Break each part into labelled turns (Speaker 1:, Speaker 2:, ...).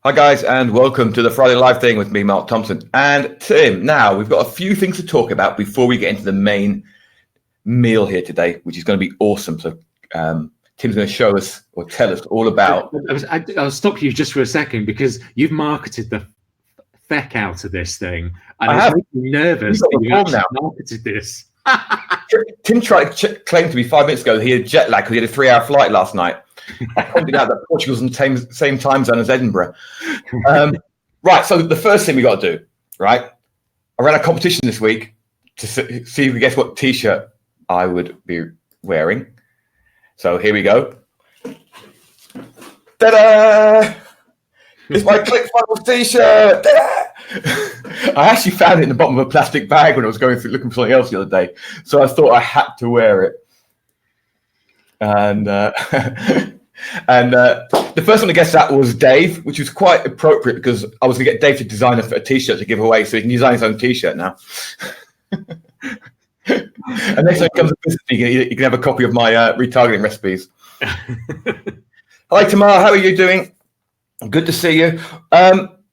Speaker 1: Hi guys, and welcome to the Friday Live thing with me, Mark Thompson, and Tim. Now, we've got a few things to talk about before we get into the main meal here today, which is going to be awesome. So Tim's going to show us or tell us all about...
Speaker 2: I'll stop you just for a second because you've marketed the feck out of this thing. And
Speaker 1: I have.
Speaker 2: Making me nervous that you've actually marketed this.
Speaker 1: Tim tried to claim to me 5 minutes ago that he had jet lag because he had a 3-hour flight last night. I pointed out that Portugal's in the same time zone as Edinburgh. Right, so the first thing we got to do, right? I ran a competition this week to see if you guess what T-shirt I would be wearing. So here we go. Ta-da! It's my ClickFunnels T-shirt. Ta-da! I actually found it in the bottom of a plastic bag when I was going through looking for something else the other day. So I thought I had to wear it. And the first one to guess that was Dave, which was quite appropriate because I was going to get Dave to design a T-shirt to give away, so he can design his own T-shirt now. And next time he comes to visit me, you can have a copy of my retargeting recipes. Hi, Tamar. How are you doing? Good to see you.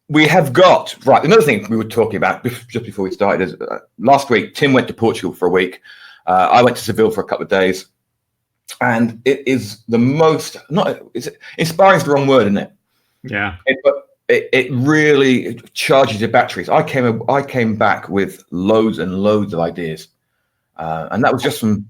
Speaker 1: We have got, right, another thing we were talking about just before we started is last week, Tim went to Portugal for a week. I went to Seville for a couple of days. And it is the most, inspiring is the wrong word, isn't it?
Speaker 2: Yeah.
Speaker 1: It really charges your batteries. I came back with loads and loads of ideas. And that was just from...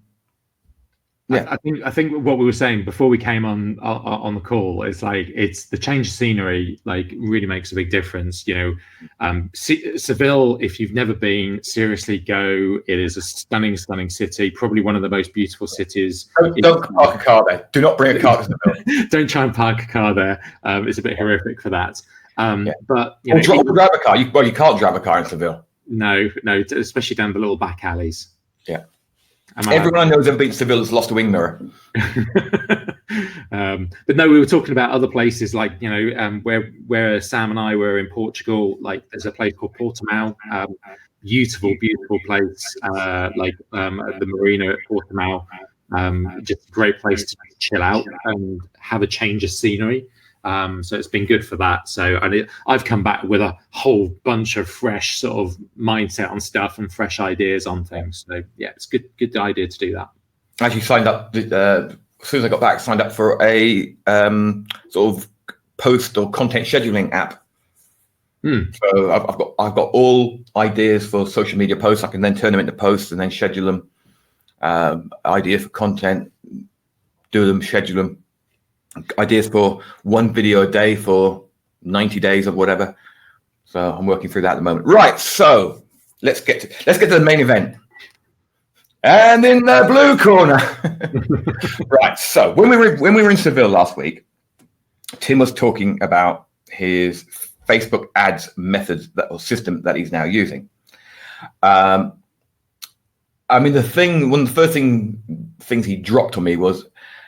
Speaker 1: Yeah,
Speaker 2: I think what we were saying before we came on the call is like it's the change of scenery like really makes a big difference. You know, Seville, if you've never been, seriously go. It is a stunning city, probably one of the most beautiful cities.
Speaker 1: Don't park a car there. Do not bring a car to Seville.
Speaker 2: Don't try and park a car there. It's a bit horrific for that. But
Speaker 1: you drive a car. You can't drive a car in Seville.
Speaker 2: No, especially down the little back alleys.
Speaker 1: Yeah. Everyone I know who's ever been to Seville has lost a wing mirror.
Speaker 2: But no, we were talking about other places like, you know, where Sam and I were in Portugal. Like there's a place called Portimao, beautiful place, like the marina at Portimao. Just a great place to chill out and have a change of scenery. So it's been good for that. So I've come back with a whole bunch of fresh sort of mindset on stuff and fresh ideas on things. So yeah, it's good idea to do that.
Speaker 1: I actually signed up as soon as I got back. Signed up for a sort of post or content scheduling app. So I've got all ideas for social media posts. I can then turn them into posts and then schedule them. Ideas for content, do them, schedule them. Ideas for one video a day for 90 days or whatever. So I'm working through that at the moment. Right, so let's get to the main event. And in the blue corner. Right, so when we were in Seville last week, Tim was talking about his Facebook ads methods or system that he's now using. I mean, one of the first things he dropped on me was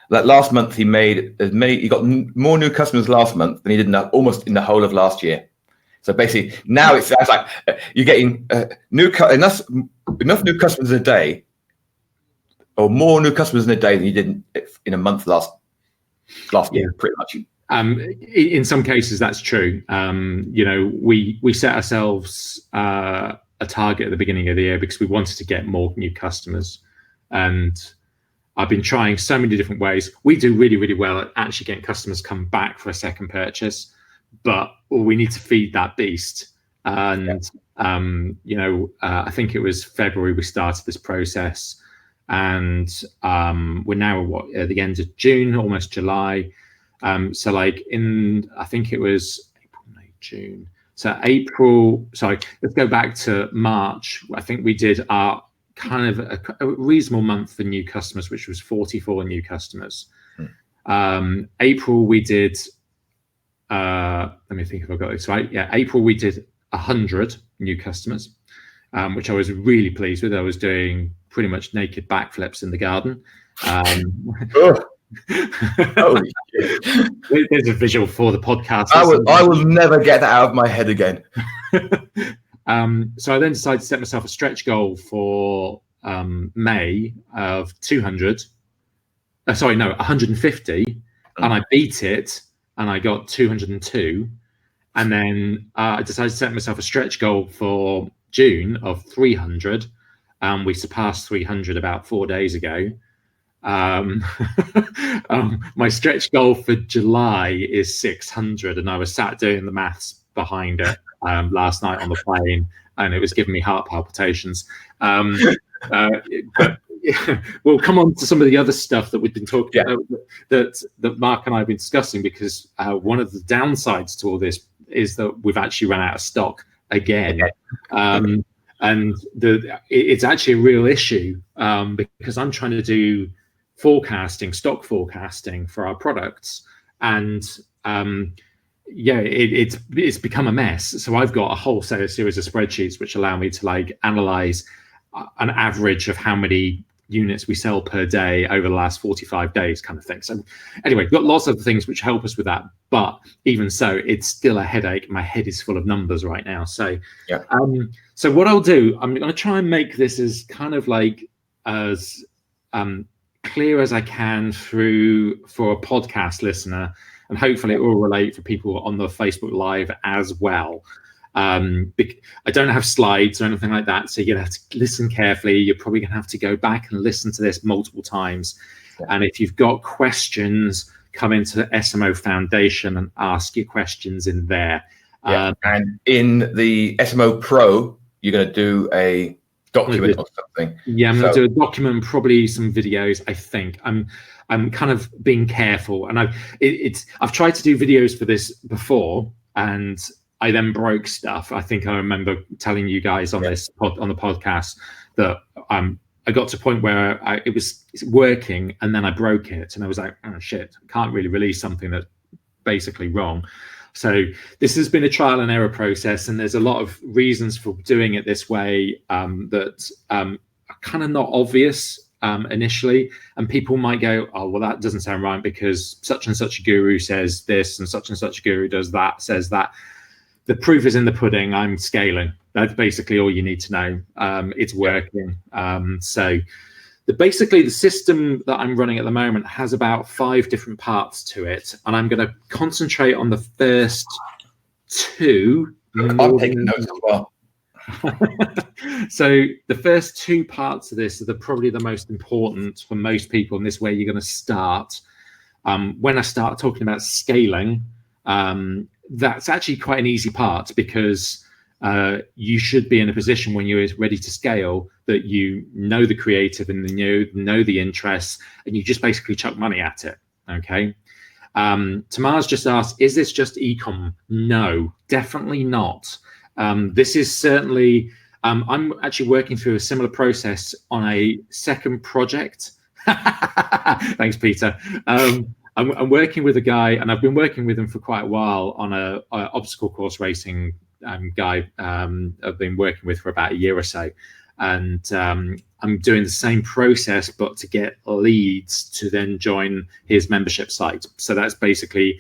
Speaker 1: that last month he got more new customers last month than he did almost in the whole of last year. So basically now it sounds like you're getting enough new customers a day, or more new customers in a day than you did in a month last year, pretty much.
Speaker 2: In some cases that's true. You know, we set ourselves a target at the beginning of the year because we wanted to get more new customers, and I've been trying so many different ways. We do really, really well at actually getting customers come back for a second purchase, but we need to feed that beast. And, you know, I think it was February we started this process, and we're now at the end of June, almost July. So like I think it was April, May, June. So let's go back to March. I think we did our kind of a reasonable month for new customers, which was 44 new customers. April we did, let me think if I got this right. Yeah, April we did 100 new customers, which I was really pleased with. I was doing pretty much naked backflips in the garden. There's a visual for the podcast.
Speaker 1: I will never get that out of my head again.
Speaker 2: So I then decided to set myself a stretch goal for May of 150, and I beat it, and I got 202. And then I decided to set myself a stretch goal for June of 300. We surpassed 300 about 4 days ago. My stretch goal for July is 600, and I was sat doing the maths behind it last night on the plane, and it was giving me heart palpitations. But yeah, we'll come on to some of the other stuff that we've been talking about, that Mark and I have been discussing, because one of the downsides to all this is that we've actually run out of stock again. And it's actually a real issue, because I'm trying to do stock forecasting for our products, and it's become a mess. So I've got a whole series of spreadsheets which allow me to like analyze an average of how many units we sell per day over the last 45 days, kind of thing. So anyway, we've got lots of things which help us with that, but even so, it's still a headache. My head is full of numbers right now. So so what I'll do, I'm going to try and make this as kind of like as clear as I can for a podcast listener, and hopefully it will relate for people on the Facebook Live as well. I don't have slides or anything like that, so you're going to have to listen carefully. You're probably going to have to go back and listen to this multiple times. And if you've got questions, come into the SMO Foundation and ask your questions in there.
Speaker 3: And in the SMO Pro, you're going to do a document or something.
Speaker 2: Yeah, I'm going to do a document and probably some videos. I think I'm kind of being careful, and I've tried to do videos for this before, and I then broke stuff. I think I remember telling you guys on on the podcast that I got to a point where it was working, and then I broke it, and I was like, oh shit, I can't really release something that's basically wrong. So this has been a trial and error process, and there's a lot of reasons for doing it this way that are kind of not obvious initially, and people might go, oh well, that doesn't sound right because such and such a guru says this and such a guru does that, says that. The proof is in the pudding. I'm scaling. That's basically all you need to know. It's working. So basically the system that I'm running at the moment has about 5 different parts to it, and I'm going to concentrate on the first 2.
Speaker 3: I'm taking notes as well.
Speaker 2: So the first 2 parts of this are probably the most important for most people, and this is where you're going to start. When I start talking about scaling, that's actually quite an easy part, because you should be in a position when you're ready to scale that you know the creative and you know the interests, and you just basically chuck money at it. Okay. Tamar's just asked, is this just ecom? No, definitely not. This is certainly, I'm actually working through a similar process on a second project. Thanks, Peter. I'm working with a guy, and I've been working with him for quite a while on a obstacle course racing guy I've been working with for about a year or so. And I'm doing the same process, but to get leads to then join his membership site. So that's basically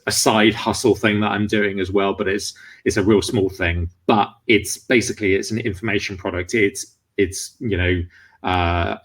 Speaker 2: a side hustle thing that I'm doing as well, but it's a real small thing. But it's an information product. It's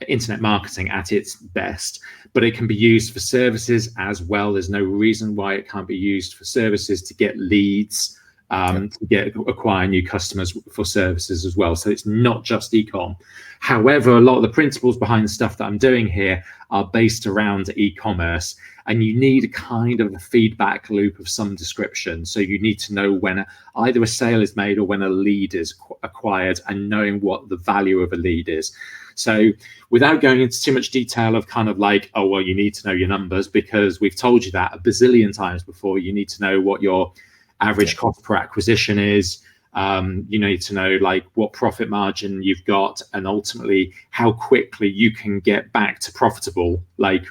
Speaker 2: internet marketing at its best, but it can be used for services as well. There's no reason why it can't be used for services to get leads, to acquire new customers for services as well. So it's not just ecom. However, a lot of the principles behind the stuff that I'm doing here are based around e-commerce, and you need a kind of a feedback loop of some description. So you need to know when either a sale is made or when a lead is acquired, and knowing what the value of a lead is. So without going into too much detail of kind of like, oh, well, you need to know your numbers, because we've told you that a bazillion times before. You need to know what your average cost per acquisition is. You need to know like what profit margin you've got, and ultimately how quickly you can get back to profitable. Like,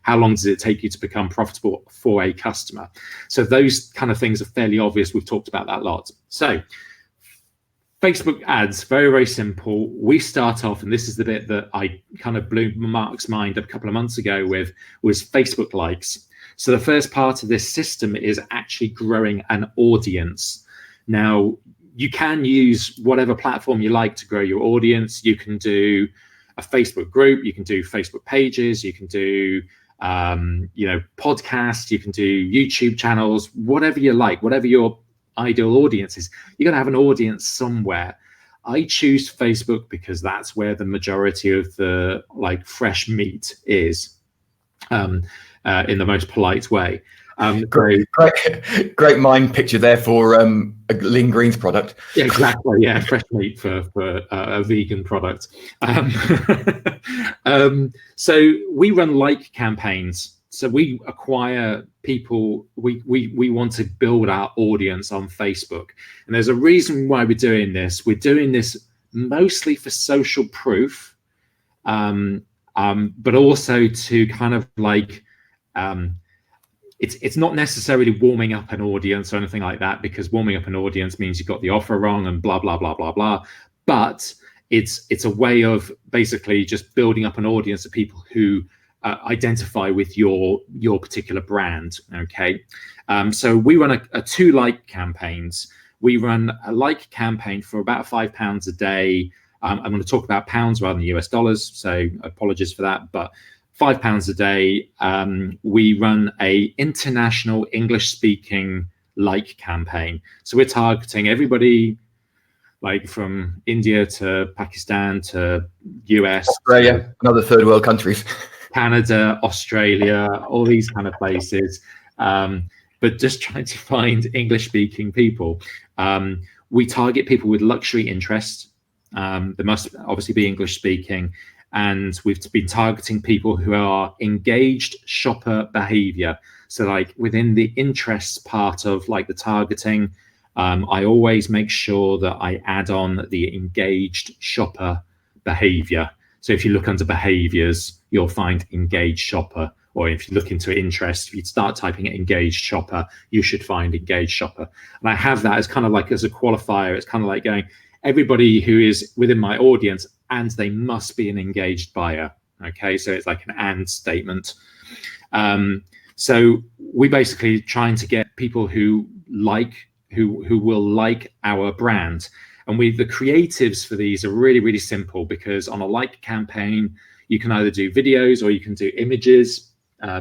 Speaker 2: how long does it take you to become profitable for a customer? So those kind of things are fairly obvious. We've talked about that a lot. So Facebook ads, very, very simple. We start off, and this is the bit that I kind of blew Mark's mind a couple of months ago with, was Facebook likes. So the first part of this system is actually growing an audience. Now, you can use whatever platform you like to grow your audience. You can do a Facebook group, you can do Facebook pages, you can do podcasts, you can do YouTube channels, whatever you like, whatever your ideal audience is. You're going to have an audience somewhere. I choose Facebook because that's where the majority of the like fresh meat is, in the most polite way.
Speaker 3: Great mind picture there for a lean greens product.
Speaker 2: Yeah, exactly. Yeah, fresh meat for a vegan product. So we run like campaigns. So we acquire people. We want to build our audience on Facebook, and there's a reason why we're doing this. We're doing this mostly for social proof, but also to kind of like. It's not necessarily warming up an audience or anything like that, because warming up an audience means you've got the offer wrong and blah blah blah blah blah. But it's a way of basically just building up an audience of people who identify with your particular brand. Okay, so we run a 2 like campaigns. We run a like campaign for about £5 a day. I'm going to talk about pounds rather than US dollars, so apologies for that, but £5 a day. We run a international English speaking like campaign. So we're targeting everybody like from India to Pakistan to US,
Speaker 3: Australia, another third world countries,
Speaker 2: Canada, Australia, all these kind of places. But just trying to find English speaking people. We target people with luxury interests. They must obviously be English speaking. And we've been targeting people who are engaged shopper behavior. So like within the interests part of like the targeting, I always make sure that I add on the engaged shopper behavior. So if you look under behaviors, you'll find engaged shopper. Or if you look into interest, if you start typing in engaged shopper, you should find engaged shopper. And I have that as kind of like as a qualifier. It's kind of like going, everybody who is within my audience, and they must be an engaged buyer. Okay, so it's like an and statement. So we basically trying to get people who will like our brand. And the creatives for these are really, really simple, because on a like campaign, you can either do videos or you can do images,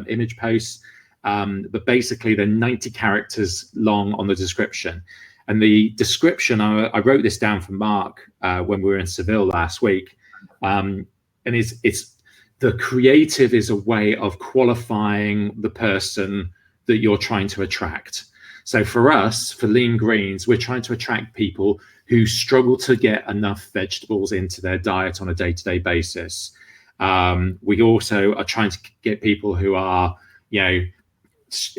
Speaker 2: image posts. But basically they're 90 characters long on the description. And the description, I wrote this down for Mark when we were in Seville last week. And it's the creative is a way of qualifying the person that you're trying to attract. So for us, for Lean Greens, we're trying to attract people who struggle to get enough vegetables into their diet on a day-to-day basis. We also are trying to get people who are,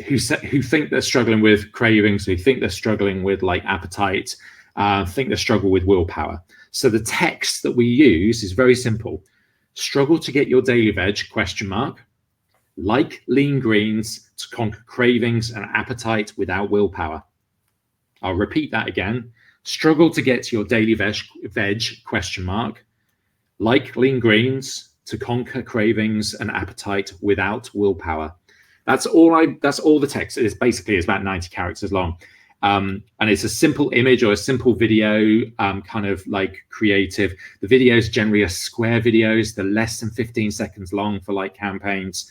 Speaker 2: who think they're struggling with cravings, who think they're struggling with like appetite, think they struggle with willpower. So the text that we use is very simple. Struggle to get your daily veg, ? Like Lean Greens to conquer cravings and appetite without willpower. I'll repeat that again. Struggle to get your daily veg, ? Like Lean Greens to conquer cravings and appetite without willpower. That's all the text is. Basically, it's about 90 characters long. And it's a simple image or a simple video, kind of like creative. The videos generally are square videos. They're less than 15 seconds long for like campaigns.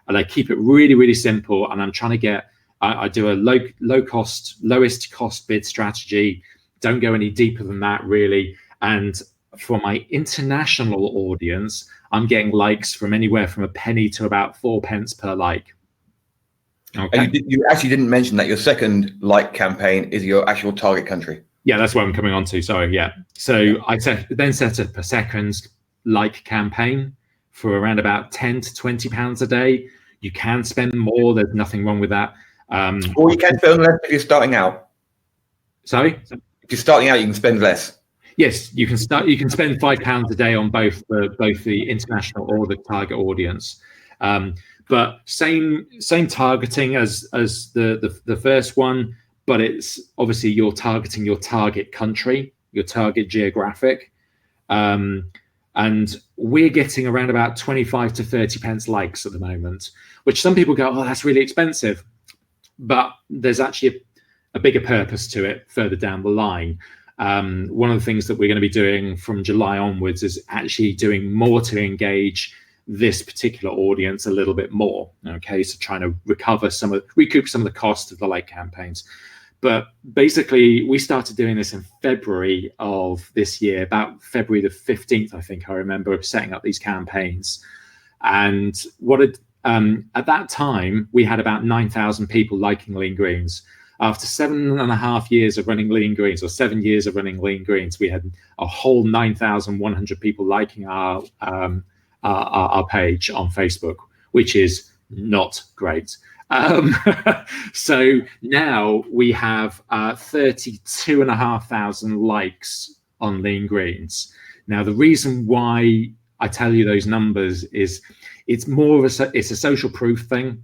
Speaker 2: And I keep it really, really simple. And I'm trying to get, I do a lowest cost bid strategy. Don't go any deeper than that really. And for my international audience, I'm getting likes from anywhere from a penny to about 4 pence per like. Okay.
Speaker 3: And you actually didn't mention that your second like campaign is your actual target country.
Speaker 2: Yeah, that's what I'm coming on to. Sorry, yeah. So I then set up a second like campaign for around about 10 to 20 pounds a day. You can spend more. There's nothing wrong with that.
Speaker 3: Or you can spend less if you're starting out.
Speaker 2: Sorry?
Speaker 3: If you're starting out, you can spend less.
Speaker 2: Yes, you can start. You can spend £5 a day on both the international or the target audience. But same targeting as the first one, but it's obviously you're targeting your target country, your target geographic, and we're getting around about 25 to 30 pence likes at the moment, which some people go, oh, that's really expensive, but there's actually a bigger purpose to it further down the line. One of the things that we're going to be doing from July onwards is actually doing more to engage this particular audience a little bit more. Okay, so trying to recoup some of the cost of the like campaigns. But basically, we started doing this in February of this year, about February the 15th, I think I remember setting up these campaigns. And at that time, we had about 9,000 people liking Lean Greens. After 7.5 years of running Lean Greens, or 7 years of running Lean Greens, we had a whole 9,100 people liking our page on Facebook, which is not great. So now we have 32,500 likes on Lean Greens. Now, the reason why I tell you those numbers is it's more of it's a social proof thing.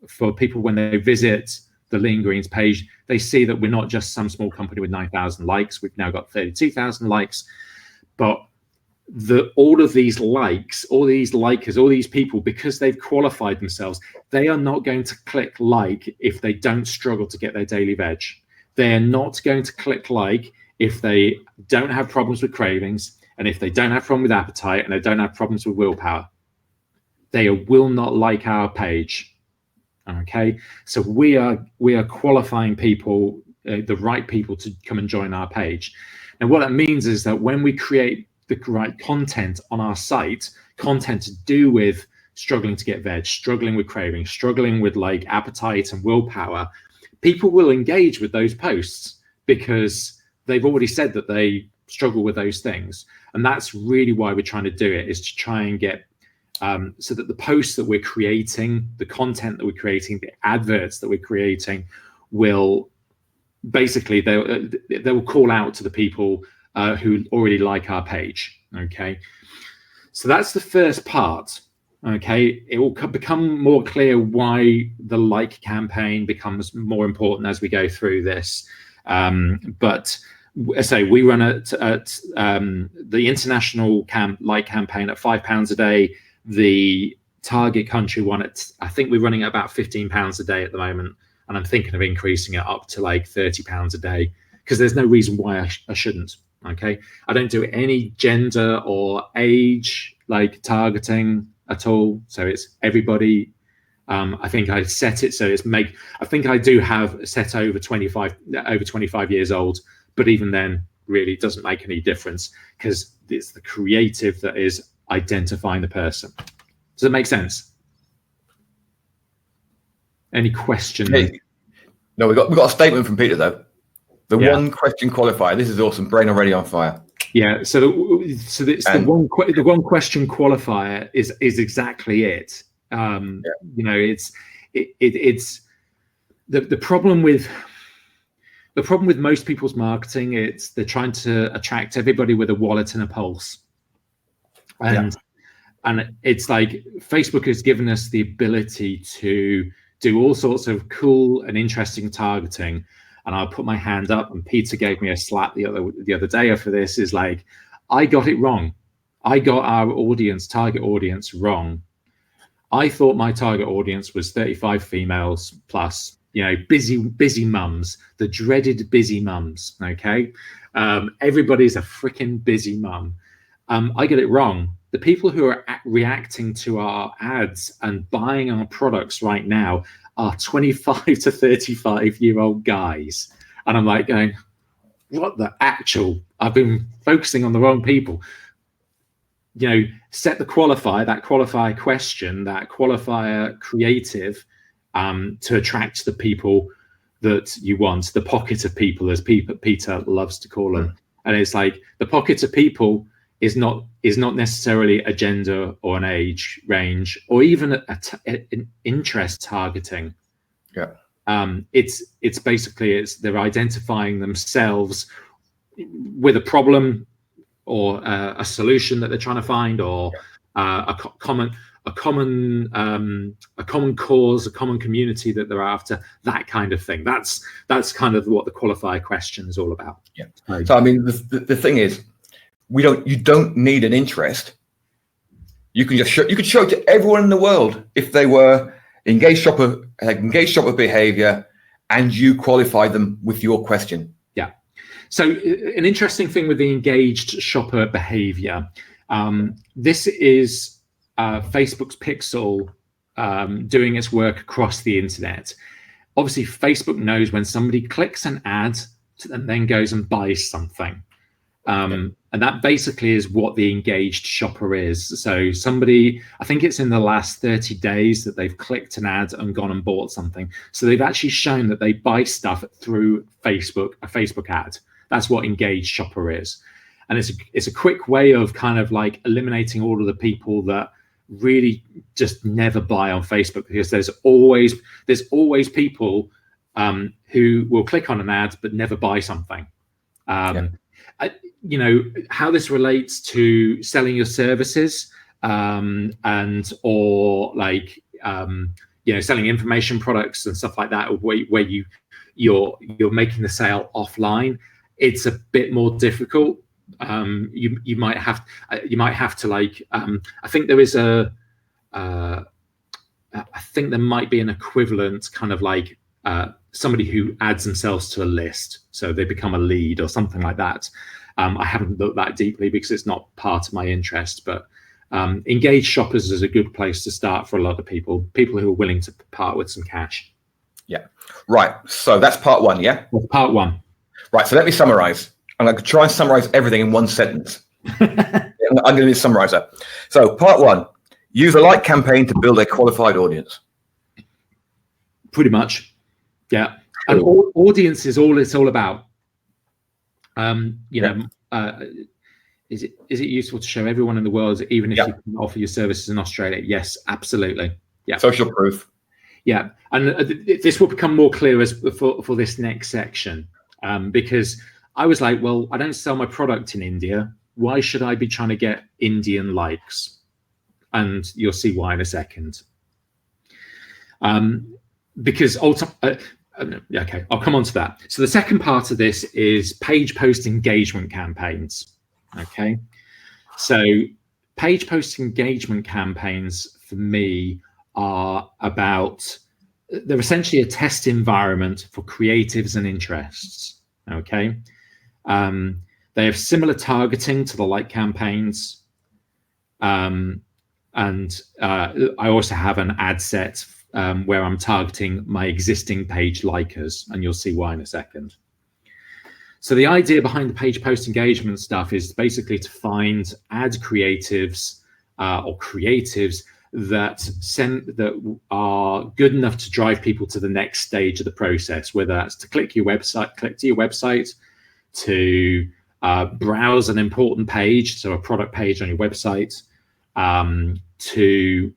Speaker 2: For people, when they visit the Lean Greens page, they see that we're not just some small company with 9,000 likes. We've now got 32,000 likes, but all of these likes, all these likers, all these people, because they've qualified themselves, they are not going to click like if they don't struggle to get their daily veg. They are not going to click like if they don't have problems with cravings, and if they don't have problem with appetite, and they don't have problems with willpower. They will not like our page. Okay, so we are qualifying people, the right people, to come and join our page. And what that means is that when we create the right content on our site, content to do with struggling to get veg, struggling with craving, struggling with like appetite and willpower, people will engage with those posts because they've already said that they struggle with those things. And that's really why we're trying to do it, is to try and get so that the posts that we're creating, the content that we're creating, the adverts that we're creating will basically, they will call out to the people who already like our page. Okay, so that's the first part. Okay, it will become more clear why the like campaign becomes more important as we go through this. But I say we run at the international like campaign at £5 a day. The target country one I think we're running at about £15 a day at the moment, and I'm thinking of increasing it up to like £30 a day, because there's no reason why I shouldn't. Okay, I don't do any gender or age like targeting at all, so it's everybody. I think I set it so I think I do have set over 25 years old, but even then, really, it doesn't make any difference, because it's the creative that is identifying the person. Does it make sense? Any questions?
Speaker 3: Hey, no, we got a statement from Peter though. The one question qualifier. This is awesome. Brain already on fire.
Speaker 2: Yeah. So the one question qualifier is exactly it. You know, it's the problem with most people's marketing. It's they're trying to attract everybody with a wallet and a pulse. And it's like Facebook has given us the ability to do all sorts of cool and interesting targeting. And I'll put my hand up, and Peter gave me a slap the other day for this. Is like, I got it wrong. I got our target audience wrong. I thought my target audience was 35 females plus, you know, busy mums, the dreaded busy mums. Okay, everybody's a freaking busy mum. I get it wrong. The people who are reacting to our ads and buying our products right now are 25 to 35-year-old guys. And I'm like going, what the actual? I've been focusing on the wrong people. You know, set the qualifier, that qualifier question, that qualifier creative to attract the people that you want, the pocket of people, as Peter loves to call them. And it's like the pocket of people is not necessarily a gender or an age range or even an interest targeting.
Speaker 3: Yeah.
Speaker 2: It's basically they're identifying themselves with a problem or a solution that they're trying to find, or a common cause, a common community that they're after, that kind of thing. That's kind of what the qualifier question is all about.
Speaker 3: Yeah. So I mean, the thing is, you don't need an interest. You can just show it to everyone in the world if they were engaged shopper behavior, and you qualify them with your question.
Speaker 2: Yeah. So an interesting thing with the engaged shopper behavior, this is Facebook's Pixel doing its work across the internet. obviously Facebook knows when somebody clicks an ad and then goes and buys something. And that basically is what the engaged shopper is. So somebody, I think it's in the last 30 days that they've clicked an ad and gone and bought something. So they've actually shown that they buy stuff through Facebook, a Facebook ad. That's what engaged shopper is. And it's a quick way of kind of like eliminating all of the people that really just never buy on Facebook, because there's always people who will click on an ad but never buy something. You know, how this relates to selling your services and or like you know, selling information products and stuff like that, where you're making the sale offline, it's a bit more difficult. You might have to like I think there is I think there might be an equivalent kind of like somebody who adds themselves to a list, so they become a lead or something like that. I haven't looked that deeply because it's not part of my interest, but engaged shoppers is a good place to start for a lot of people who are willing to part with some cash. Yeah.
Speaker 3: Right. So that's part one. Yeah.
Speaker 2: Well, part one.
Speaker 3: Right. So let me summarize. I'm going to try and summarize everything in one sentence. I'm going to summarize that. So part one, use a like campaign to build a qualified audience.
Speaker 2: Pretty much. Yeah. And audience is all it's all about. You know, is it useful to show everyone in the world, even if you can offer your services in Australia? Yes, absolutely. Yeah.
Speaker 3: Social proof.
Speaker 2: Yeah. And this will become more clear as for this next section, because I was like, well, I don't sell my product in India. Why should I be trying to get Indian likes? And you'll see why in a second. Because ultimately, okay, I'll come on to that. So the second part of this is page post engagement campaigns. Okay, so page post engagement campaigns for me are about, they're essentially a test environment for creatives and interests. Okay, they have similar targeting to the like campaigns, and I also have an ad set where I'm targeting my existing page likers, and you'll see why in a second. So the idea behind the page post engagement stuff is basically to find ad creatives or creatives that are good enough to drive people to the next stage of the process, whether that's to click to your website, to browse an important page, so a product page on your website, to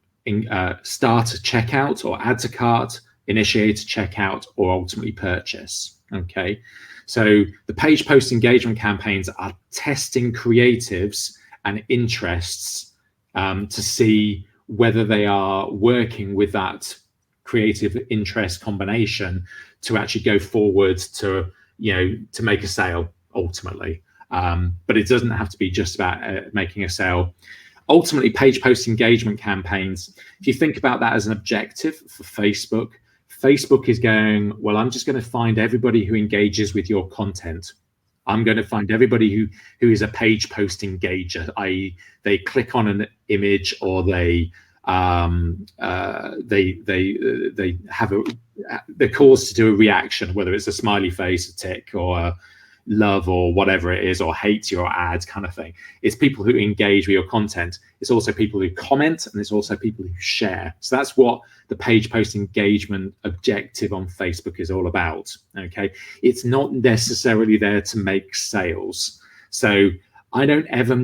Speaker 2: start a checkout or add to cart, initiate a checkout, or ultimately purchase. Okay, so the page post engagement campaigns are testing creatives and interests to see whether they are working with that creative interest combination to actually go forward to, you know, to make a sale ultimately. But it doesn't have to be just about making a sale. Ultimately, page post engagement campaigns, if you think about that as an objective for Facebook, Facebook is going, well, I'm just going to find everybody who engages with your content. I'm going to find everybody who is a page post engager, i.e. they click on an image, or they have they're caused to do a reaction, whether it's a smiley face, a tick, or a love, or whatever it is, or hate your ad kind of thing. It's people who engage with your content. It's also people who comment, and it's also people who share. So that's what the page post engagement objective on Facebook is all about. Okay, it's not necessarily there to make sales. So I don't ever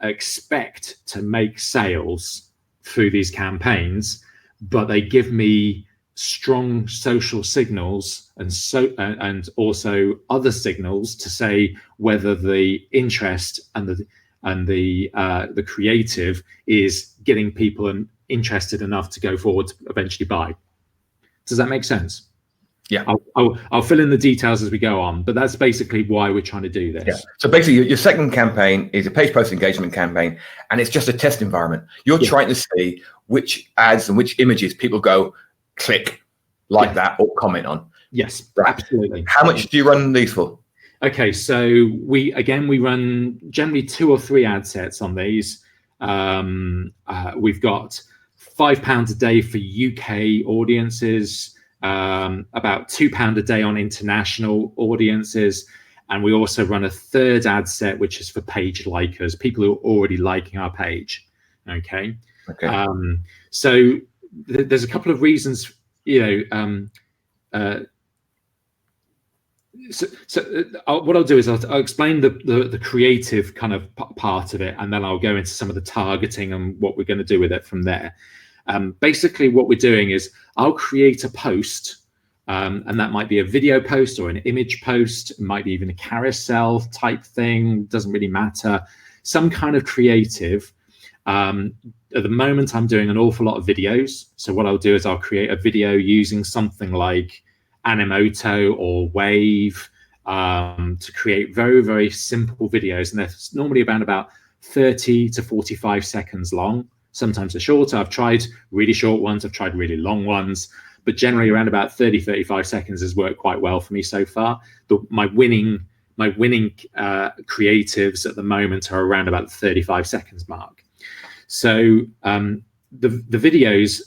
Speaker 2: expect to make sales through these campaigns, but they give me strong social signals and also other signals to say whether the interest and the creative is getting people interested enough to go forward to eventually buy. Does that make sense?
Speaker 3: Yeah.
Speaker 2: I'll fill in the details as we go on, but that's basically why we're trying to do this.
Speaker 3: Yeah. So basically your second campaign is a page post engagement campaign, and it's just a test environment. You're trying to see which ads and which images people go click, like that, or comment on.
Speaker 2: Yes,
Speaker 3: right.
Speaker 2: Absolutely.
Speaker 3: How much do you run these for?
Speaker 2: Okay, so we run generally 2 or 3 ad sets on these. We've got £5 a day for UK audiences, about £2 a day on international audiences. And we also run a third ad set, which is for page likers, people who are already liking our page. Okay. So there's a couple of reasons, what I'll do is I'll explain the creative kind of part of it, and then I'll go into some of the targeting and what we're going to do with it from there. Basically, what we're doing is I'll create a post, and that might be a video post or an image post. It might be even a carousel type thing. Doesn't really matter. Some kind of creative. At the moment, I'm doing an awful lot of videos. So what I'll do is I'll create a video using something like Animoto or Wave to create very, very simple videos. And they're normally about 30 to 45 seconds long. Sometimes they're shorter. I've tried really short ones. I've tried really long ones. But generally around about 30, 35 seconds has worked quite well for me so far. My winning creatives at the moment are around about the 35 seconds mark. So the videos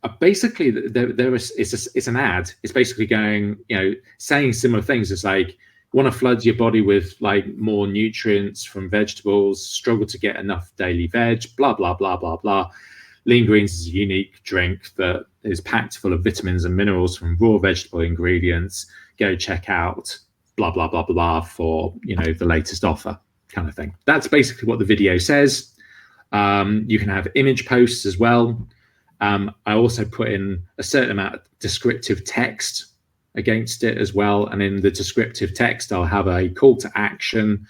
Speaker 2: are basically it's an ad. It's basically going, saying similar things. It's like, want to flood your body with like more nutrients from vegetables, struggle to get enough daily veg, blah, blah, blah, blah, blah. Lean Greens is a unique drink that is packed full of vitamins and minerals from raw vegetable ingredients. Go check out blah, blah, blah, blah, blah for, the latest offer kind of thing. That's basically what the video says. You can have image posts as well. I also put in a certain amount of descriptive text against it as well. And in the descriptive text, I'll have a call to action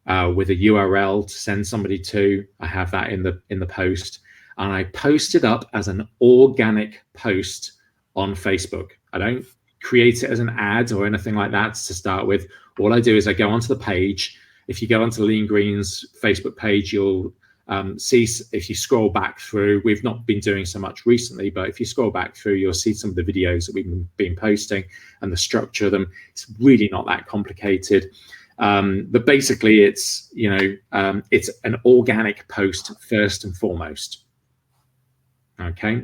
Speaker 2: with a URL to send somebody to. I have that in the post. And I post it up as an organic post on Facebook. I don't create it as an ad or anything like that to start with. All I do is I go onto the page. If you go onto Lean Greens Facebook page, you'll see, if you scroll back through, we've not been doing so much recently, but if you scroll back through, you'll see some of the videos that we've been posting and the structure of them. It's really not that complicated. But basically it's an organic post first and foremost. Okay.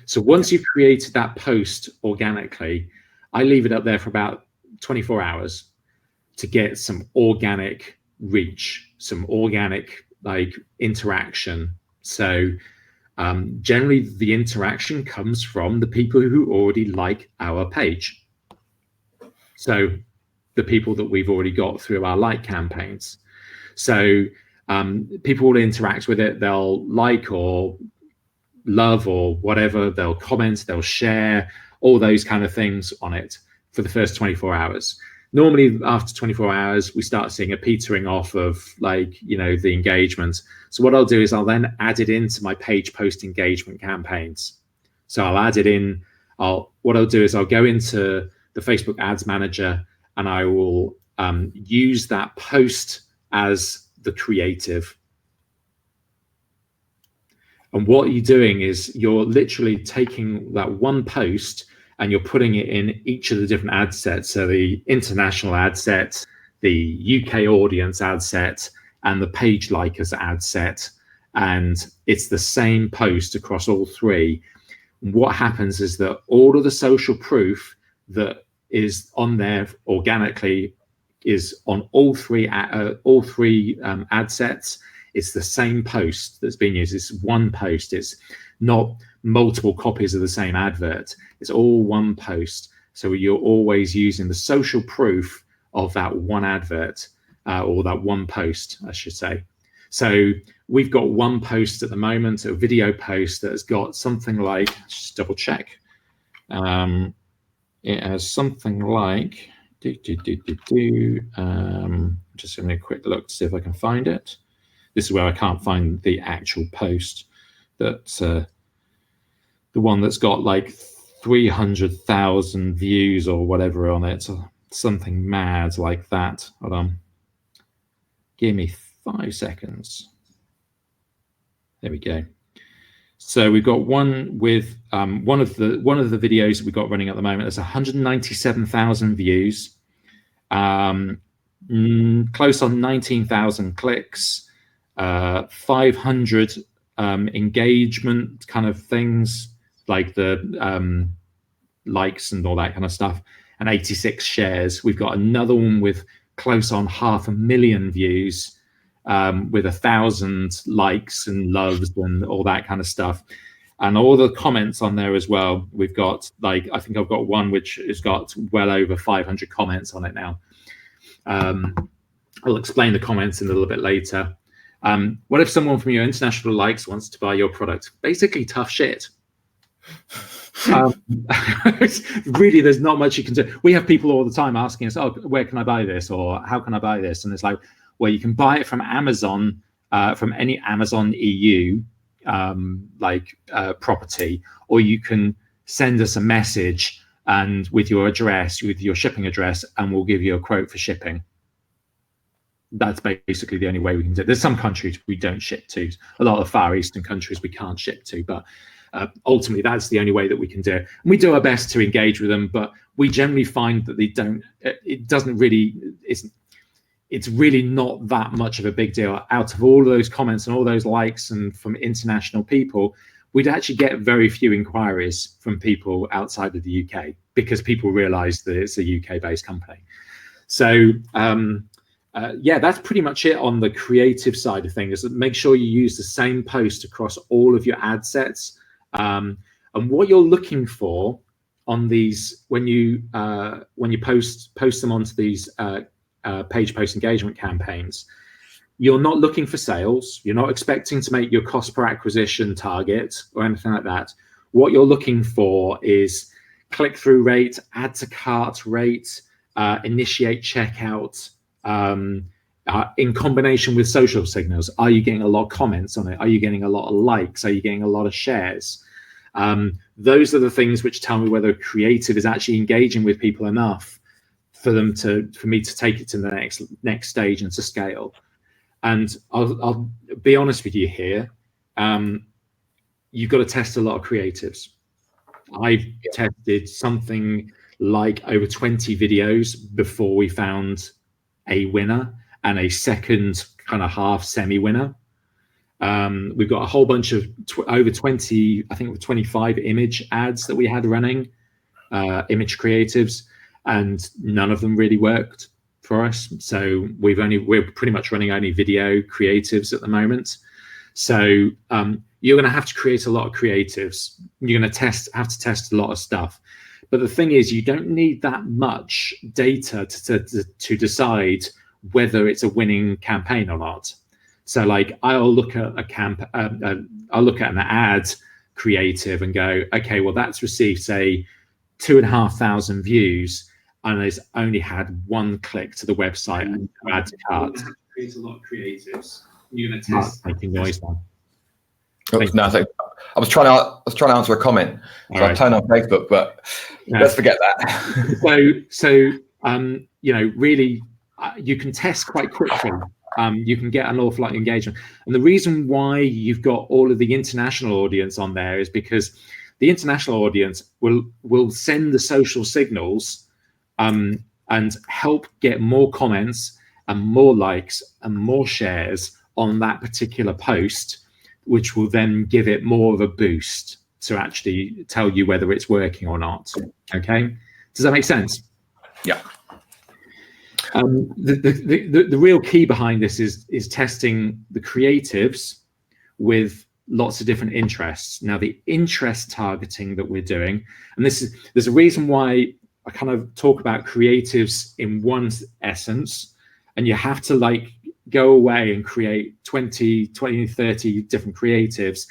Speaker 2: So once you've created that post organically, I leave it up there for about 24 hours to get some organic reach, some organic interaction. So generally the interaction comes from the people who already like our page. So the people that we've already got through our like campaigns. So people will interact with it. They'll like or love or whatever. They'll comment, they'll share, all those kind of things on it for the first 24 hours. Normally after 24 hours, we start seeing a petering off of the engagement. So what I'll do is I'll then add it into my page post engagement campaigns. So I'll add it in. What I'll do is I'll go into the Facebook Ads Manager and I will use that post as the creative. And what you're doing is you're literally taking that one post and you're putting it in each of the different ad sets. So the international ad set, the UK audience ad set, and the page likers ad set. And it's the same post across all three. What happens is that all of the social proof that is on there organically is on all three ad sets. It's the same post that's being used. It's one post. It's not multiple copies of the same advert. It's all one post. So you're always using the social proof of that one advert or that one post, I should say. So we've got one post at the moment, a video post that has got something like, just double check. It has something like, just having a quick look to see if I can find it. This is where I can't find the actual post. That's the one that's got like 300,000 views or whatever on it, or something mad like that. Hold on. Give me 5 seconds. There we go. So we've got one with one of the videos that we've got running at the moment. There's 197,000 views, close on 19,000 clicks. 500 engagement kind of things, like the likes and all that kind of stuff, and 86 shares. We've got another one with close on 500,000 views, with 1,000 likes and loves and all that kind of stuff, and all the comments on there as well. We've got, like, I think I've got one which has got well over 500 comments on it now. I'll explain the comments in a little bit later. What if someone from your international likes wants to buy your product? Basically, tough shit. Really, there's not much you can do. We have people all the time asking us, oh, where can I buy this, or how can I buy this? And it's like, well, you can buy it from Amazon, from any Amazon EU property, or you can send us a message and with your address, with your shipping address, and we'll give you a quote for shipping. That's basically the only way we can do it. There's some countries we don't ship to. A lot of Far Eastern countries we can't ship to, but ultimately that's the only way that we can do it. And we do our best to engage with them, but we generally find that they don't. It's really not that much of a big deal. Out of all of those comments and all those likes and from international people, we'd actually get very few inquiries from people outside of the UK, because people realise that it's a UK-based company. So. Yeah, that's pretty much it on the creative side of things. Make sure you use the same post across all of your ad sets. And what you're looking for on these, when you post them onto these page post engagement campaigns, you're not looking for sales. You're not expecting to make your cost per acquisition target or anything like that. What you're looking for is click-through rate, add to cart rate, initiate checkout, in combination with social signals. Are you getting a lot of comments on it? Are you getting a lot of likes? Are you getting a lot of shares? Those are the things which tell me whether creative is actually engaging with people enough for me to take it to the next stage and to scale. And I'll be honest with you here. You've got to test a lot of creatives. I've tested something like over 20 videos before we found a winner and a second kind of half semi-winner. We've got a whole bunch of over 20, I think 25 image ads that we had running, image creatives, and none of them really worked for us. So we're pretty much running only video creatives at the moment. So you're going to have to create a lot of creatives. You're going to have to test a lot of stuff. But the thing is, you don't need that much data to decide whether it's a winning campaign or not. So, like, I'll look at I'll look at an ad creative and go, okay, well, that's received, say, 2,500 views, and it's only had one click to the website and add to cart. Create a lot of creatives. You're going to test making noise now.
Speaker 3: No, I was trying to answer a comment. So I turned on Facebook, but let's forget that.
Speaker 2: So really, you can test quite quickly. You can get an awful lot of engagement. And the reason why you've got all of the international audience on there is because the international audience will send the social signals and help get more comments and more likes and more shares on that particular post, which will then give it more of a boost to actually tell you whether it's working or not. Okay, does that make sense?
Speaker 3: Yeah.
Speaker 2: The real key behind this is testing the creatives with lots of different interests. Now, the interest targeting that we're doing, and there's a reason why I kind of talk about creatives in one essence, and you have to like go away and create 20, 30 different creatives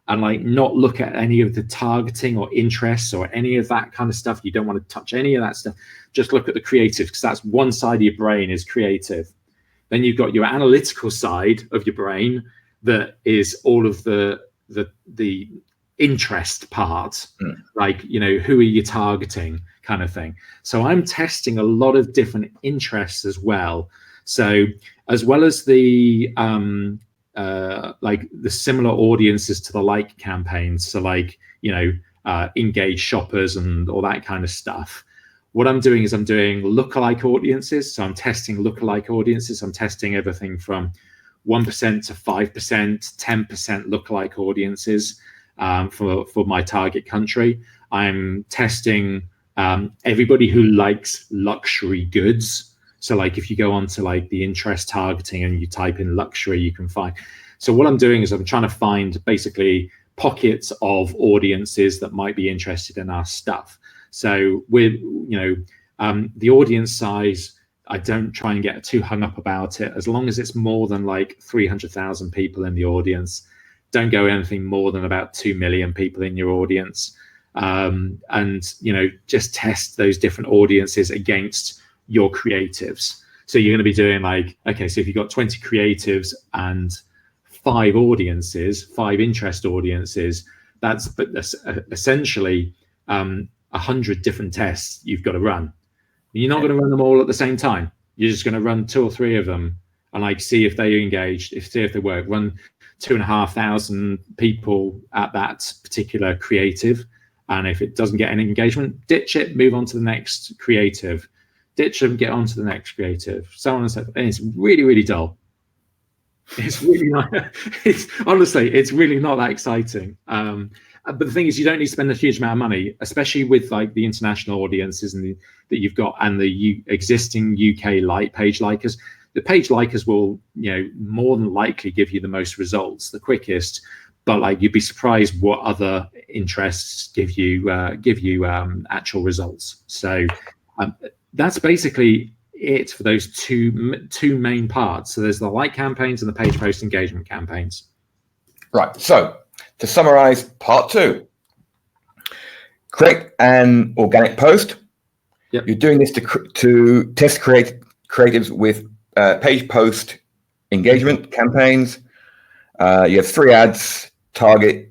Speaker 2: and like not look at any of the targeting or interests or any of that kind of stuff. You don't want to touch any of that stuff. Just look at the creative, because that's one side of your brain is creative. Then you've got your analytical side of your brain that is all of the interest part, like, who are you targeting kind of thing. So I'm testing a lot of different interests as well. So as well as the like the similar audiences to the like campaigns, so like engage shoppers and all that kind of stuff. What I'm doing is I'm doing lookalike audiences. So I'm testing lookalike audiences. I'm testing everything from 1% to 5%, 10% lookalike audiences for my target country. I'm testing everybody who likes luxury goods. So like if you go onto like the interest targeting and you type in luxury, you can find. So what I'm doing is I'm trying to find basically pockets of audiences that might be interested in our stuff. So with, the audience size, I don't try and get too hung up about it. As long as it's more than like 300,000 people in the audience, don't go anything more than about 2 million people in your audience. And, just test those different audiences against your creatives. So you're going to be doing like, okay, so if you've got 20 creatives and 5 audiences, 5 interest audiences, that's essentially 100 different tests you've got to run. You're not going to run them all at the same time. You're just going to run 2 or 3 of them and like see if they engage, see if they work. Run 2,500 people at that particular creative, and if it doesn't get any engagement, ditch it, move on to the next creative, ditch them, get on to the next creative, so on and so forth. And it's really, really dull. It's really not. It's really not that exciting. But the thing is, you don't need to spend a huge amount of money, especially with like the international audiences that you've got and the existing UK page likers. The page likers will, more than likely give you the most results, the quickest. But like you'd be surprised what other interests give you actual results. So that's basically it for those two main parts. So there's the like campaigns and the page post engagement campaigns. Right.
Speaker 3: So to summarize part 2, create an organic post.
Speaker 2: Yep.
Speaker 3: You're doing this to test creatives with page post engagement campaigns. You have 3 ads,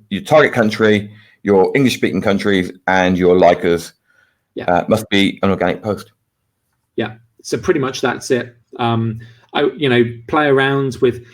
Speaker 3: your target country, your English speaking countries, and your likers. Must be an organic post.
Speaker 2: Yeah. So pretty much that's it. Play around with,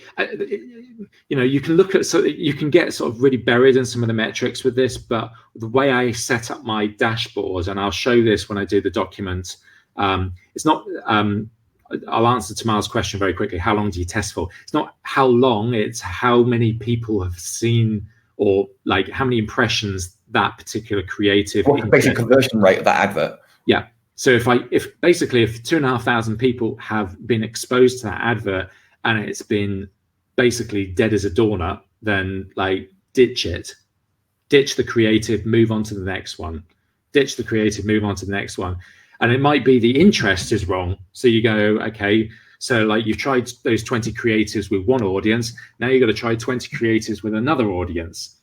Speaker 2: you can look at, so you can get sort of really buried in some of the metrics with this, but the way I set up my dashboard, and I'll show this when I do the document, it's not, I'll answer Tamar's question very quickly. How long do you test for? It's not how long, it's how many people have seen, or like how many impressions that particular creative.
Speaker 3: What's the basic conversion rate of that advert?
Speaker 2: Yeah. So if 2,500 people have been exposed to that advert and it's been basically dead as a doornut, then like ditch it, ditch the creative, move on to the next one, ditch the creative, move on to the next one. And it might be the interest is wrong. So you go, okay, so like you've tried those 20 creatives with one audience. Now you've got to try 20 creatives with another audience.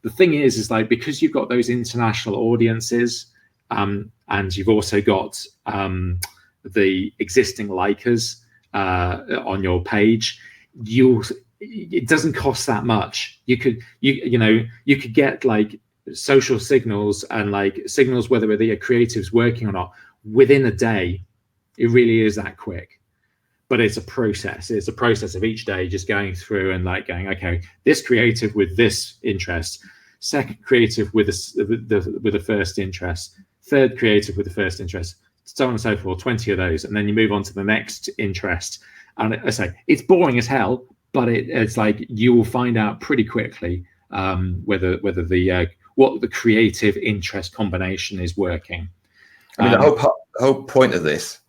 Speaker 2: The thing is like, because you've got those international audiences, and you've also got the existing likers on your page, it doesn't cost that much. You could get like social signals and like signals whether the creative's working or not within a day. It really is that quick. But it's a process. It's a process of each day just going through and like going, okay, this creative with this interest, second creative with the first interest, third creative with the first interest, so on and so forth, 20 of those. And then you move on to the next interest. And I say it's boring as hell, but it's like you will find out pretty quickly whether what the creative interest combination is working.
Speaker 3: I mean, the whole point of this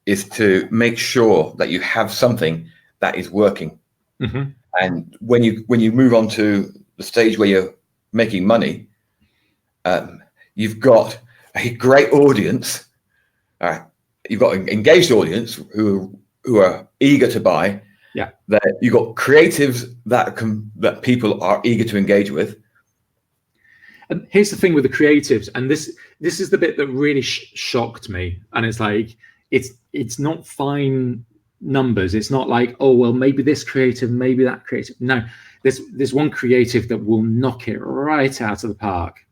Speaker 3: is to make sure that you have something that is working.
Speaker 2: Mm-hmm.
Speaker 3: And when you move on to the stage where you're making money, you've got a great audience. You've got an engaged audience who are eager to buy.
Speaker 2: Yeah.
Speaker 3: That you've got creatives that people are eager to engage with.
Speaker 2: And here's the thing with the creatives, and this is the bit that really shocked me. And it's like it's not fine numbers. It's not like, oh well, maybe this creative, maybe that creative. No, there's one creative that will knock it right out of the park.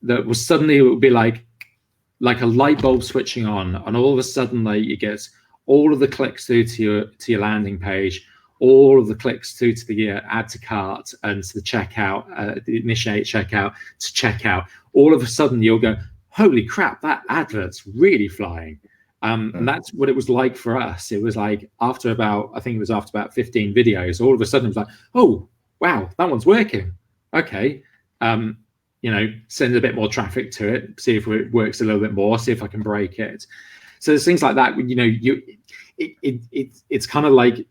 Speaker 2: That will suddenly, it would be like a light bulb switching on, and all of a sudden like you get all of the clicks through to your landing page, all of the clicks through to the add to cart and to the checkout, the initiate checkout to checkout. All of a sudden you'll go, holy crap, that advert's really flying. And that's what it was like for us. It was like after about 15 videos, all of a sudden it was like, oh, wow, that one's working. Okay. send a bit more traffic to it, see if it works a little bit more, see if I can break it. So there's things like that. It's kind of like,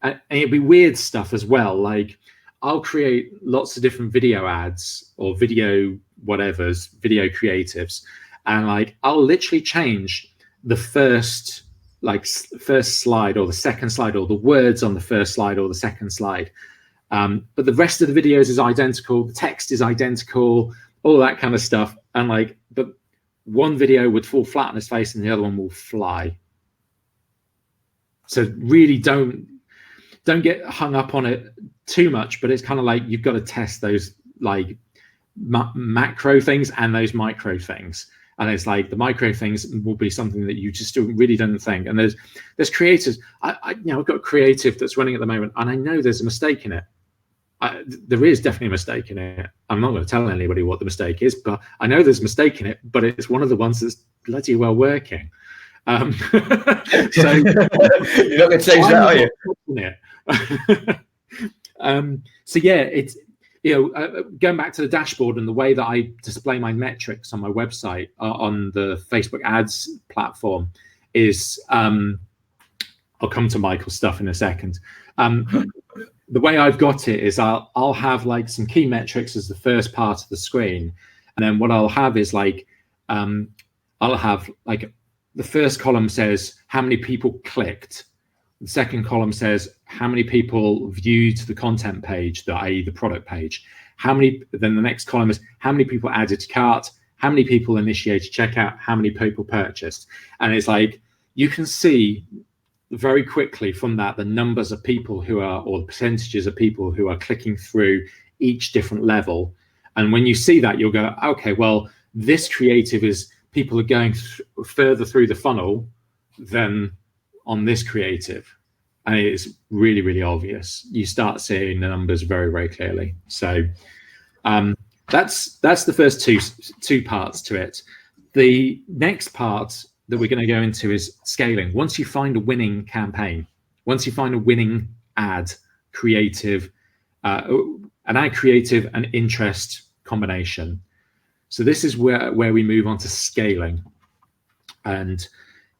Speaker 2: and it'd be weird stuff as well. Like I'll create lots of different video ads or video creatives, and like I'll literally change the first slide or the second slide or the words on the first slide or the second slide. But the rest of the videos is identical, the text is identical, all that kind of stuff. And like, but one video would fall flat on its face and the other one will fly. So really don't get hung up on it too much, but it's kind of like, you've got to test those like macro things and those micro things. And it's like the micro things will be something that you just really don't think. And there's creators. I've got a creative that's running at the moment, and I know there's a mistake in it. There is definitely a mistake in it. I'm not going to tell anybody what the mistake is, but I know there's a mistake in it. But it's one of the ones that's bloody well working. So
Speaker 3: you're not going to change that, are
Speaker 2: you? So yeah, it's. Going back to the dashboard and the way that I display my metrics on my website on the Facebook ads platform is, I'll come to Michael's stuff in a second. The way I've got it is I'll have like some key metrics as the first part of the screen. And then what I'll have is like, I'll have like the first column says how many people clicked. The second column says how many people viewed the content page, i.e. the product page. Then the next column is how many people added to cart, how many people initiated checkout, how many people purchased. And it's like, you can see very quickly from that the numbers of people or the percentages of people who are clicking through each different level. And when you see that, you'll go, okay, well, this creative is people are going further through the funnel than on this creative. And it is really, really obvious. You start seeing the numbers very, very clearly. So that's the first two parts to it. The next part that we're going to go into is scaling. Once you find a winning campaign, once you find a winning ad creative, an ad creative and interest combination. So this is where we move on to scaling. And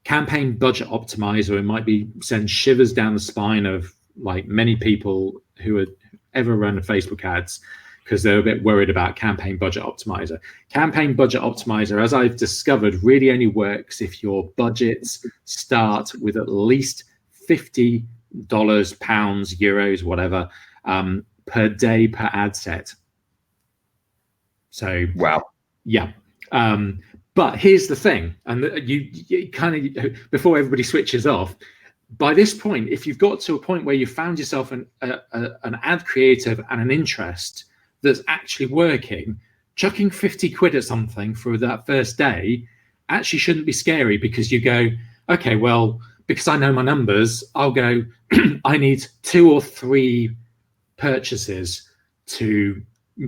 Speaker 2: campaign budget optimizer, it might send shivers down the spine of like many people who had ever run Facebook ads, because they're a bit worried about campaign budget optimizer. Campaign budget optimizer, as I've discovered, really only works if your budgets start with at least $50, pounds, euros, whatever, per day per ad set. So
Speaker 3: wow.
Speaker 2: Yeah. But here's the thing, and you kind of, before everybody switches off, by this point, if you've got to a point where you found yourself an ad creative and an interest that's actually working, chucking 50 quid at something for that first day actually shouldn't be scary, because you go, okay, well, because I know my numbers, I'll go, I need 2 or 3 purchases to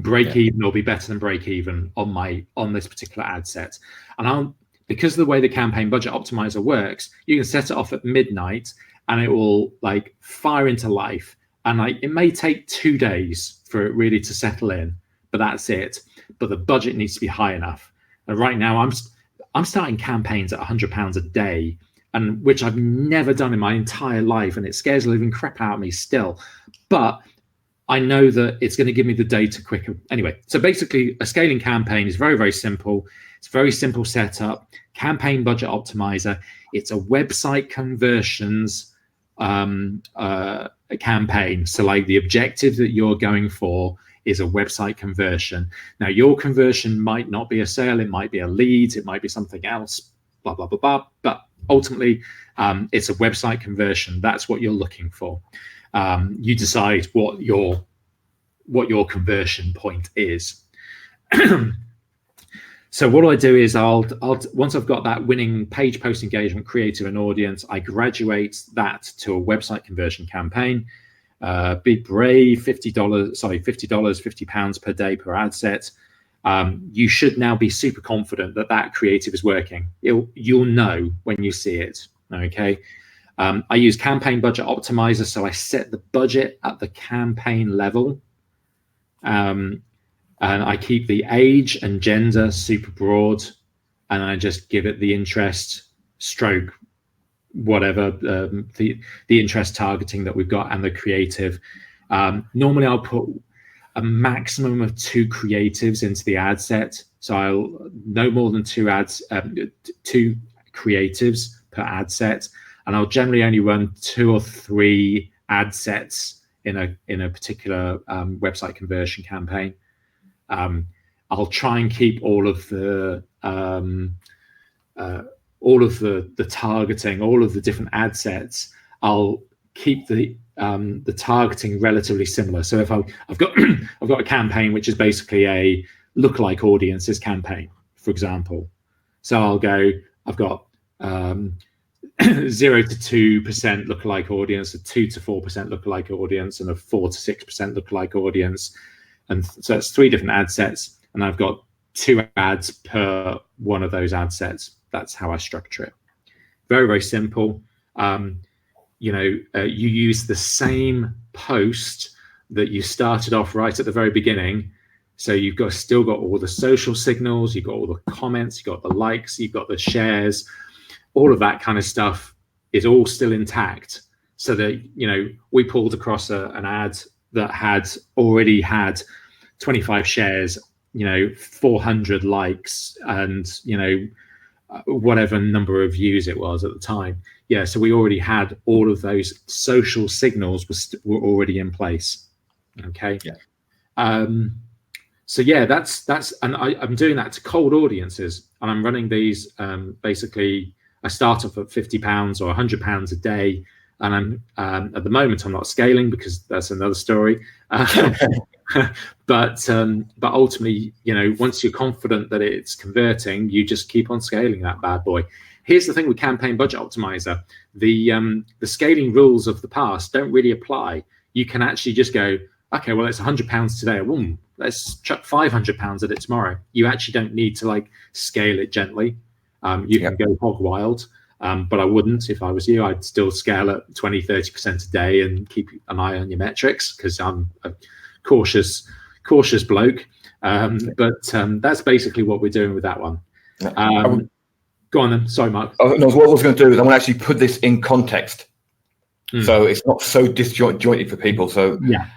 Speaker 2: break even or be better than break even on this particular ad set. And because of the way the campaign budget optimizer works, you can set it off at midnight and it will like fire into life. And like it may take 2 days for it really to settle in, but that's it. But the budget needs to be high enough. And right now I'm starting campaigns at £100 a day, and which I've never done in my entire life, and it scares the living crap out of me still. But I know that it's going to give me the data quicker. Anyway, so basically a scaling campaign is very, very simple. It's a very simple setup. Campaign budget optimizer. It's a website conversions campaign. So like the objective that you're going for is a website conversion. Now your conversion might not be a sale. It might be a lead. It might be something else, blah, blah, blah, blah. But ultimately it's a website conversion. That's what you're looking for. You decide what your conversion point is. So what I do is I'll once I've got that winning page post engagement creative and audience, I graduate that to a website conversion campaign. Be brave, £50 per day per ad set. You should now be super confident that creative is working. You'll know when you see it. Okay. I use campaign budget optimizer, so I set the budget at the campaign level. and I keep the age and gender super broad, and I just give it the interest stroke whatever, the interest targeting that we've got and the creative. Normally I'll put a maximum of 2 creatives into the ad set, so I'll no more than 2 creatives per ad set, and I'll generally only run 2 or 3 ad sets in a particular website conversion campaign. I'll try and keep all of the targeting, all of the different ad sets. I'll keep the targeting relatively similar. So if I've got a campaign which is basically a lookalike audiences campaign, for example. So I've got 0 to 2% lookalike audience, a 2 to 4% lookalike audience, and a 4 to 6% lookalike audience. And so that's 3 different ad sets, and I've got 2 ads per one of those ad sets. That's how I structure it. Very, very simple. You use the same post that you started off right at the very beginning. So you've still got all the social signals, you've got all the comments, you've got the likes, you've got the shares, all of that kind of stuff is all still intact. So that, we pulled across an ad that had already had 25 shares, 400 likes, and, whatever number of views it was at the time. Yeah, so we already had all of those social signals were already in place. Okay. Yeah. So yeah, that's and I'm doing that to cold audiences, and I'm running these. Basically, I start off at £50 or £100 a day, and I'm at the moment I'm not scaling because that's another story. But ultimately, once you're confident that it's converting, you just keep on scaling that bad boy. Here's the thing with Campaign Budget Optimizer: the scaling rules of the past don't really apply. You can actually just go, okay, well, it's £100 today. Boom, let's chuck £500 at it tomorrow. You actually don't need to scale it gently. You can go hog wild, but I wouldn't if I was you. I'd still scale at 20-30% a day and keep an eye on your metrics, because I'm a cautious bloke. But that's basically what we're doing with that one. Go on then. Sorry, Mark.
Speaker 3: No, what I was going to do is I want to actually put this in context, so it's not so disjointed for people. So
Speaker 2: yeah,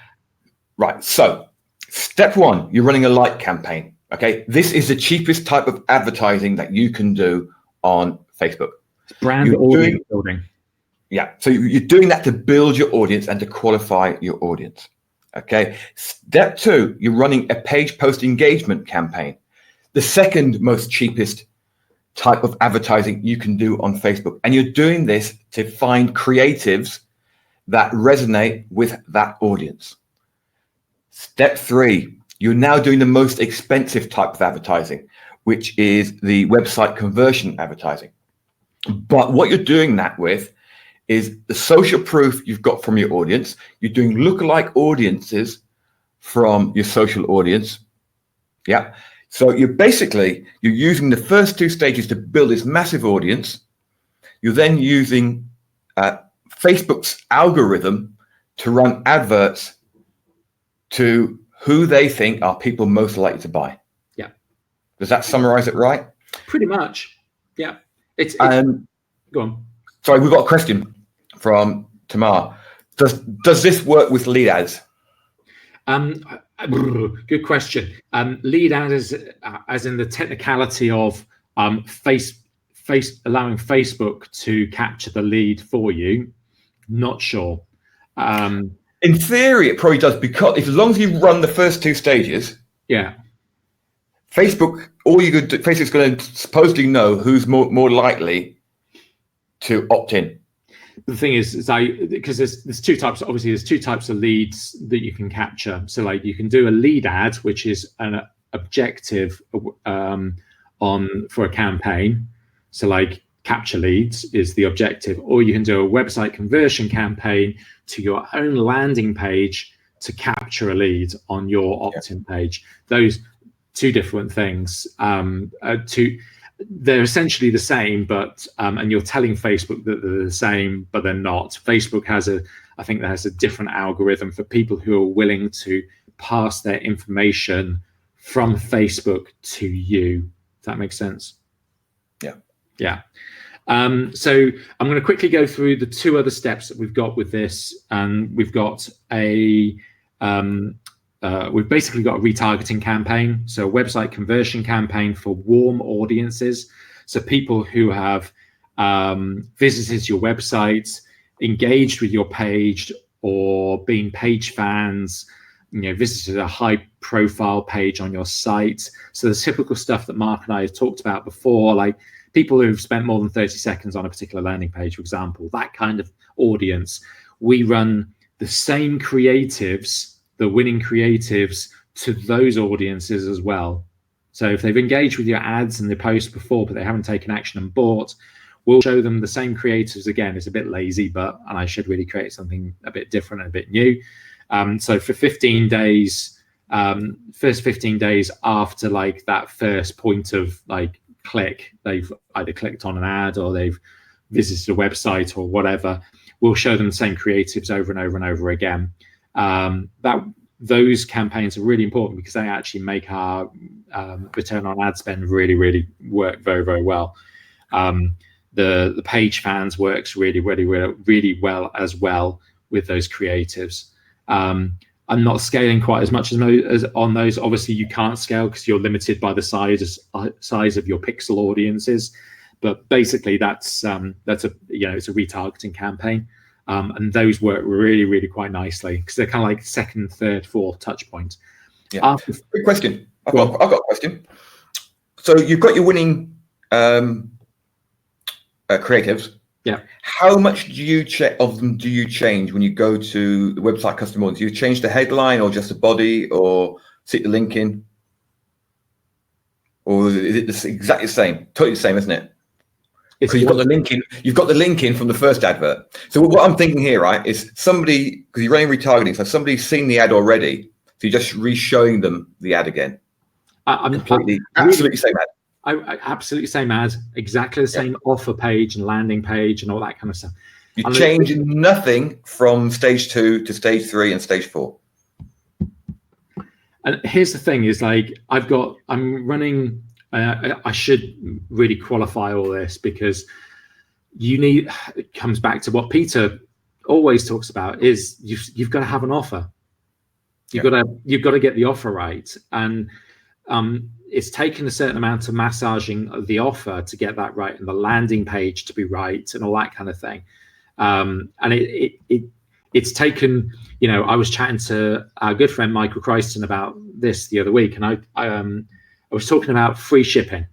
Speaker 3: right. So step 1, you're running a like campaign. Okay, this is the cheapest type of advertising that you can do on Facebook.
Speaker 2: Brand audience building.
Speaker 3: Yeah, so you're doing that to build your audience and to qualify your audience. Okay, step 2, you're running a page post engagement campaign, the second most cheapest type of advertising you can do on Facebook. And you're doing this to find creatives that resonate with that audience. Step 3, you're now doing the most expensive type of advertising, which is the website conversion advertising. But what you're doing that with is the social proof you've got from your audience. You're doing lookalike audiences from your social audience. Yeah. So you're using the first 2 stages to build this massive audience. You're then using Facebook's algorithm to run adverts to who they think are people most likely to buy.
Speaker 2: Yeah.
Speaker 3: Does that summarize it right?
Speaker 2: Pretty much. Yeah. It's go on.
Speaker 3: Sorry, we've got a question from Tamar. Does this work with lead ads?
Speaker 2: Good question. Lead ads, as in the technicality of allowing Facebook to capture the lead for you. Not sure.
Speaker 3: In theory, it probably does, because as long as you run the first 2 stages,
Speaker 2: yeah,
Speaker 3: Facebook's going to supposedly know who's more likely to opt in.
Speaker 2: The thing is because there's 2 types. Obviously, there's 2 types of leads that you can capture. So, you can do a lead ad, which is an objective for a campaign. So, capture leads is the objective, or you can do a website conversion campaign to your own landing page to capture a lead on your opt-in page. Those 2 different things. They're essentially the same, but and you're telling Facebook that they're the same, but they're not. Facebook has a different algorithm for people who are willing to pass their information from Facebook to you. If that makes sense. Yeah. So I'm going to quickly go through the two other steps that we've got with this. And we've got we've basically got a retargeting campaign. So a website conversion campaign for warm audiences. So people who have visited your website, engaged with your page, or been page fans, visited a high profile page on your site. So the typical stuff that Mark and I have talked about before, like people who've spent more than 30 seconds on a particular landing page, for example, that kind of audience. We run the same creatives, the winning creatives, to those audiences as well. So if they've engaged with your ads and the posts before, but they haven't taken action and bought, we'll show them the same creatives again. It's a bit lazy, and I should really create something a bit different and a bit new. So for 15 days, first 15 days after like that first point of like click, they've either clicked on an ad or they've visited a website or whatever, we'll show them the same creatives over and over and over again. Those campaigns are really important because they actually make our return on ad spend really work very, very well. The page fans works really well as well with those creatives. I'm not scaling quite as much as on those. Obviously, you can't scale because you're limited by the size of your pixel audiences. But basically, that's a it's a retargeting campaign, and those work really quite nicely because they're kind of like second, third, fourth touch point.
Speaker 3: Yeah. Good question. I've got a question. So you've got your winning creatives.
Speaker 2: Yeah.
Speaker 3: How much do you change when you go to the website custom audience? Do you change the headline or just the body or stick the link in? Or is it exactly the same? Totally the same, isn't it? Because you've got the link in. You've got the link in from the first advert. So what I'm thinking here, right, is somebody, because you're running retargeting, so somebody's seen the ad already, so you're just re-showing them the ad again. Absolutely same ad.
Speaker 2: Absolutely same ad, exactly the same offer page and landing page and all that kind of stuff.
Speaker 3: You're changing nothing from stage 2 to stage 3 and stage 4.
Speaker 2: And here's the thing: is like I'm running. I should really qualify all this because it comes back to what Peter always talks about: is you've got to have an offer. You've got to get the offer right, and it's taken a certain amount of massaging of the offer to get that right, and the landing page to be right, and all that kind of thing. And it's taken. I was chatting to our good friend Michael Christen about this the other week, and I was talking about free shipping,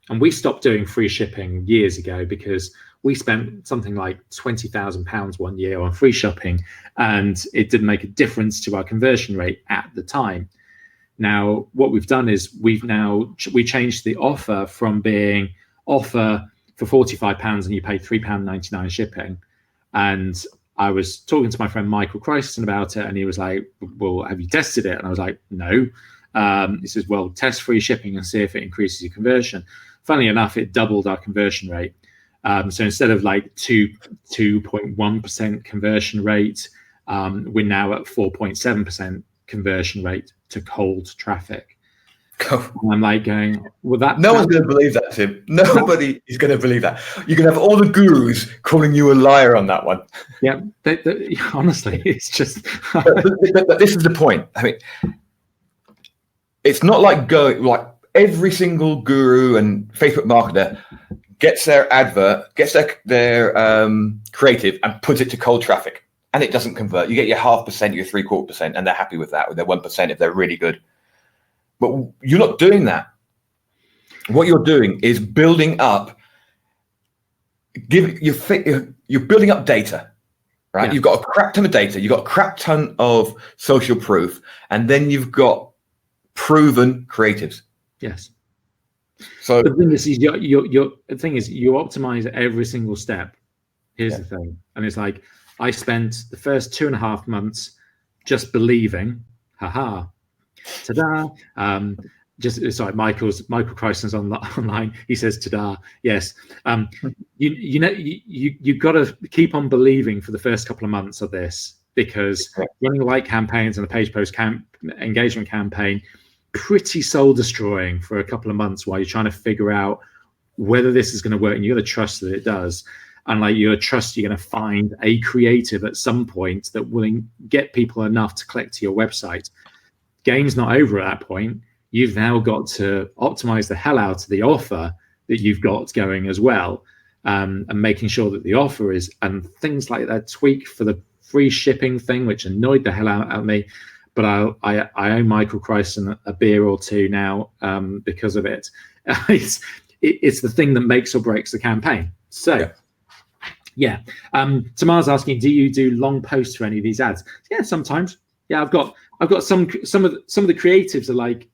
Speaker 2: and we stopped doing free shipping years ago because we spent something like £20,000 one year on free shipping, and it didn't make a difference to our conversion rate at the time. Now, what we've done is we changed the offer from being offer for £45 and you pay £3.99 shipping. And I was talking to my friend Michael Christen about it, and he was like, well, have you tested it? And I was like, no. He says, well, test free shipping and see if it increases your conversion. Funnily enough, it doubled our conversion rate. So instead of like 2.1% conversion rate, we're now at 4.7% conversion rate to cold traffic. And I'm like going, well,
Speaker 3: no one's going to believe that, Tim. Nobody is going to believe that. You can have all the gurus calling you a liar on that one.
Speaker 2: Yeah, honestly, it's just.
Speaker 3: but this is the point. I mean, it's not like every single guru and Facebook marketer gets their advert, gets their creative, and puts it to cold traffic, and it doesn't convert. You get your 0.5%, your 0.75%, and they're happy with that, with their 1% if they're really good. But you're not doing that. What you're doing is building up. You're building up data, right? Yeah. You've got a crap ton of data. You've got a crap ton of social proof, and then you've got proven creatives.
Speaker 2: Yes.
Speaker 3: So
Speaker 2: the thing is, you optimize every single step. Here's the thing, and it's like I spent the first 2.5 months just believing, haha. Ta-da! Michael Christen's online. He says, "Ta-da!" Yes. You've got to keep on believing for the first couple of months of this, because running like campaigns and the page post engagement campaign, pretty soul destroying for a couple of months while you're trying to figure out whether this is going to work, and you got to trust that it does. And like you trust you're going to find a creative at some point that will get people enough to click to your website. Game's not over at that point. You've now got to optimize the hell out of the offer that you've got going as well, and making sure that the offer is, and things like that tweak for the free shipping thing, which annoyed the hell out of me. But I owe Michael Christen a beer or two now because of it. It's the thing that makes or breaks the campaign. So. Yeah. Tamar's asking, do you do long posts for any of these ads? Yeah, sometimes. Yeah, I've got some of the creatives are like,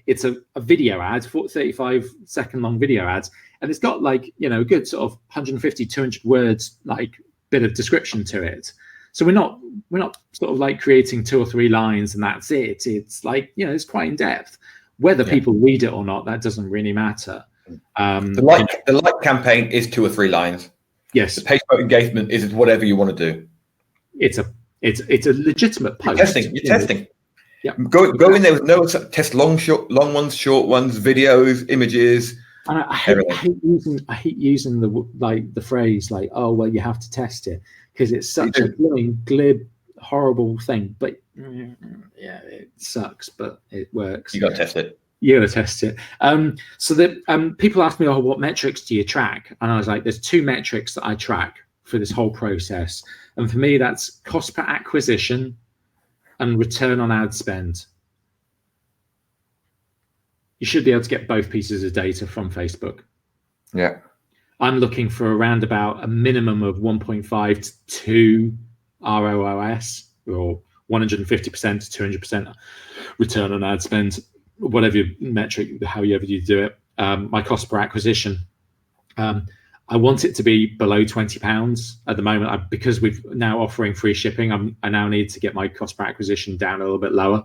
Speaker 2: it's a video ad, 35-second long video ads, and it's got like, good sort of 150, 200 words, like bit of description to it. So we're not sort of like creating 2 or 3 lines and that's it. It's like, it's quite in depth. Whether people read it or not, that doesn't really matter.
Speaker 3: The like campaign is 2 or 3 lines.
Speaker 2: Yes.
Speaker 3: The page engagement is whatever you want to do.
Speaker 2: It's a legitimate post.
Speaker 3: You're testing.
Speaker 2: Yeah.
Speaker 3: Go in there with no test long ones, short ones, videos, images.
Speaker 2: And I hate using the phrase like, oh well, you have to test it, because it's such a glib, horrible thing. But yeah, it sucks, but it works.
Speaker 3: You got to test it.
Speaker 2: You got to test it. So that people ask me, oh, what metrics do you track? And I was like, there's 2 metrics that I track for this whole process. And for me, that's cost per acquisition and return on ad spend. You should be able to get both pieces of data from Facebook.
Speaker 3: Yeah.
Speaker 2: I'm looking for around about a minimum of 1.5 to 2 ROAS, or 150% to 200% return on ad spend. Whatever metric, however you do it. My cost per acquisition, I want it to be below £20 at the moment. Because we're now offering free shipping, I now need to get my cost per acquisition down a little bit lower.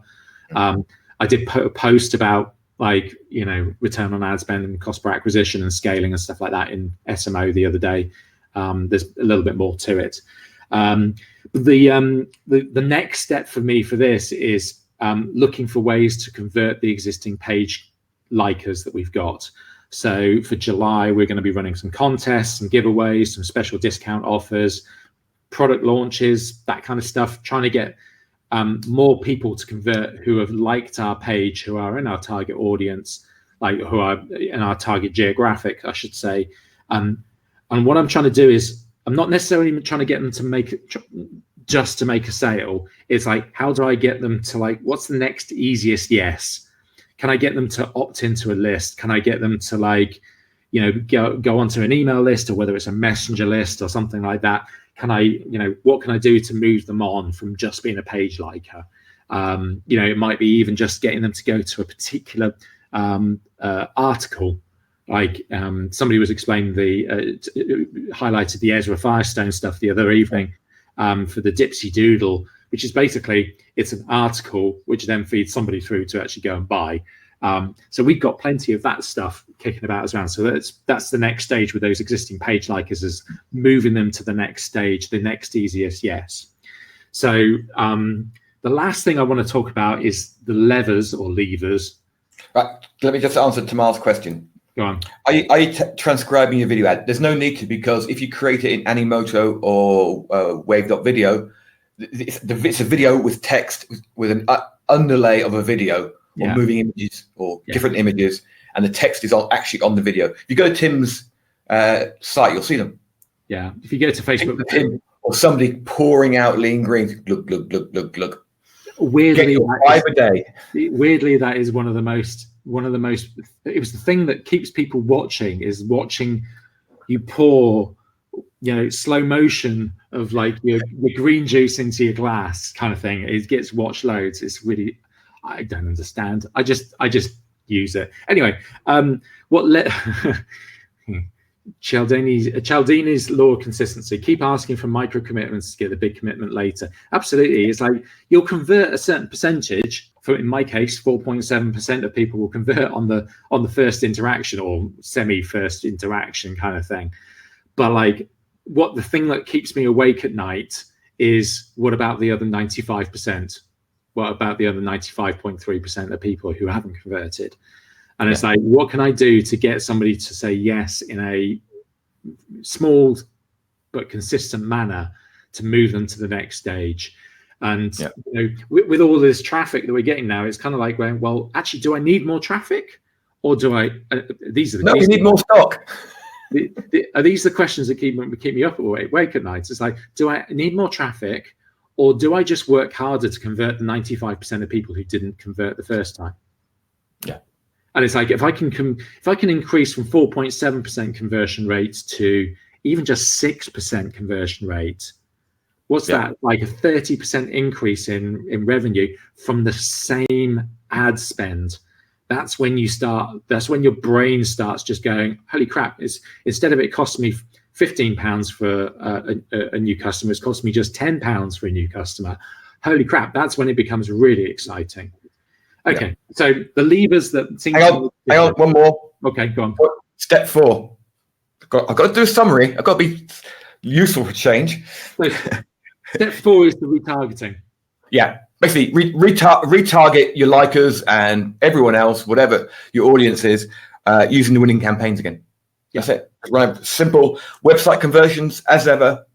Speaker 2: I did put a post about return on ad spend and cost per acquisition and scaling and stuff like that in SMO the other day. There's a little bit more to it. The next step for me for this is looking for ways to convert the existing page likers that we've got. So for July, we're going to be running some contests, some giveaways, some special discount offers, product launches, that kind of stuff, trying to get more people to convert who have liked our page, who are in our target audience, like who are in our target geographic, I should say. And what I'm trying to do is, I'm not necessarily trying to get them to make it just to make a sale. It's like, how do I get them to like, what's the next easiest yes? Can I get them to opt into a list? Can I get them to like, go onto an email list, or whether it's a messenger list or something like that? Can I, what can I do to move them on from just being a page liker? It might be even just getting them to go to a particular article. Like somebody was explaining highlighted the Ezra Firestone stuff the other evening for the Dipsy Doodle, which is basically, it's an article which then feeds somebody through to actually go and buy. So we've got plenty of that stuff kicking about as well. So that's the next stage with those existing page likers, is moving them to the next stage, the next easiest yes. So the last thing I want to talk about is the levers or levers.
Speaker 3: Right, let me just answer Tamar's question.
Speaker 2: Go on.
Speaker 3: Are you transcribing your video ad? There's no need to, because if you create it in Animoto or Wave.video, it's a video with text with an underlay of a video, or moving images or different images, and the text is actually on the video. If you go to Tim's site, you'll see them.
Speaker 2: Yeah. If you go to Facebook,
Speaker 3: Tim or somebody pouring out lean greens, look.
Speaker 2: Weirdly,
Speaker 3: Weirdly,
Speaker 2: that is one of the most. It was the thing that keeps people watching, is watching you pour, slow motion of like your green juice into your glass kind of thing. It gets watched loads. It's really, I don't understand. I just use it anyway. Cialdini's law of consistency: keep asking for micro commitments to get the big commitment later. Absolutely. It's like you'll convert a certain percentage. For in my case, 4.7% of people will convert on the first interaction, or semi first interaction kind of thing. But like, the thing that keeps me awake at night is, what about the other 95%? what about the other 95.3% of people who haven't converted? And it's like, what can I do to get somebody to say yes in a small but consistent manner to move them to the next stage? And you know, with all this traffic that we're getting now, it's kind of like going, well, actually, do I need more traffic, or do I? These are the
Speaker 3: you need more stock.
Speaker 2: Are these the questions that keep me up awake at night? It's like, do I need more traffic, or do I just work harder to convert the 95% of people who didn't convert the first time?
Speaker 3: Yeah.
Speaker 2: And it's like, if I can increase from 4.7% conversion rates to even just 6% conversion rate, what's that? Like a 30% increase in revenue from the same ad spend. That's when your brain starts just going, holy crap, instead of it costing me £15 for a new customer, it's cost me just £10 for a new customer. Holy crap, that's when it becomes really exciting. Okay, so the levers that seem
Speaker 3: hang on, one more.
Speaker 2: Okay, go on.
Speaker 3: Step 4. I've got to do a summary. I've got to be useful for change.
Speaker 2: So, step 4 is the retargeting.
Speaker 3: Yeah, basically retarget your likers and everyone else, whatever your audience is, using the winning campaigns again. That's it. Run simple website conversions as ever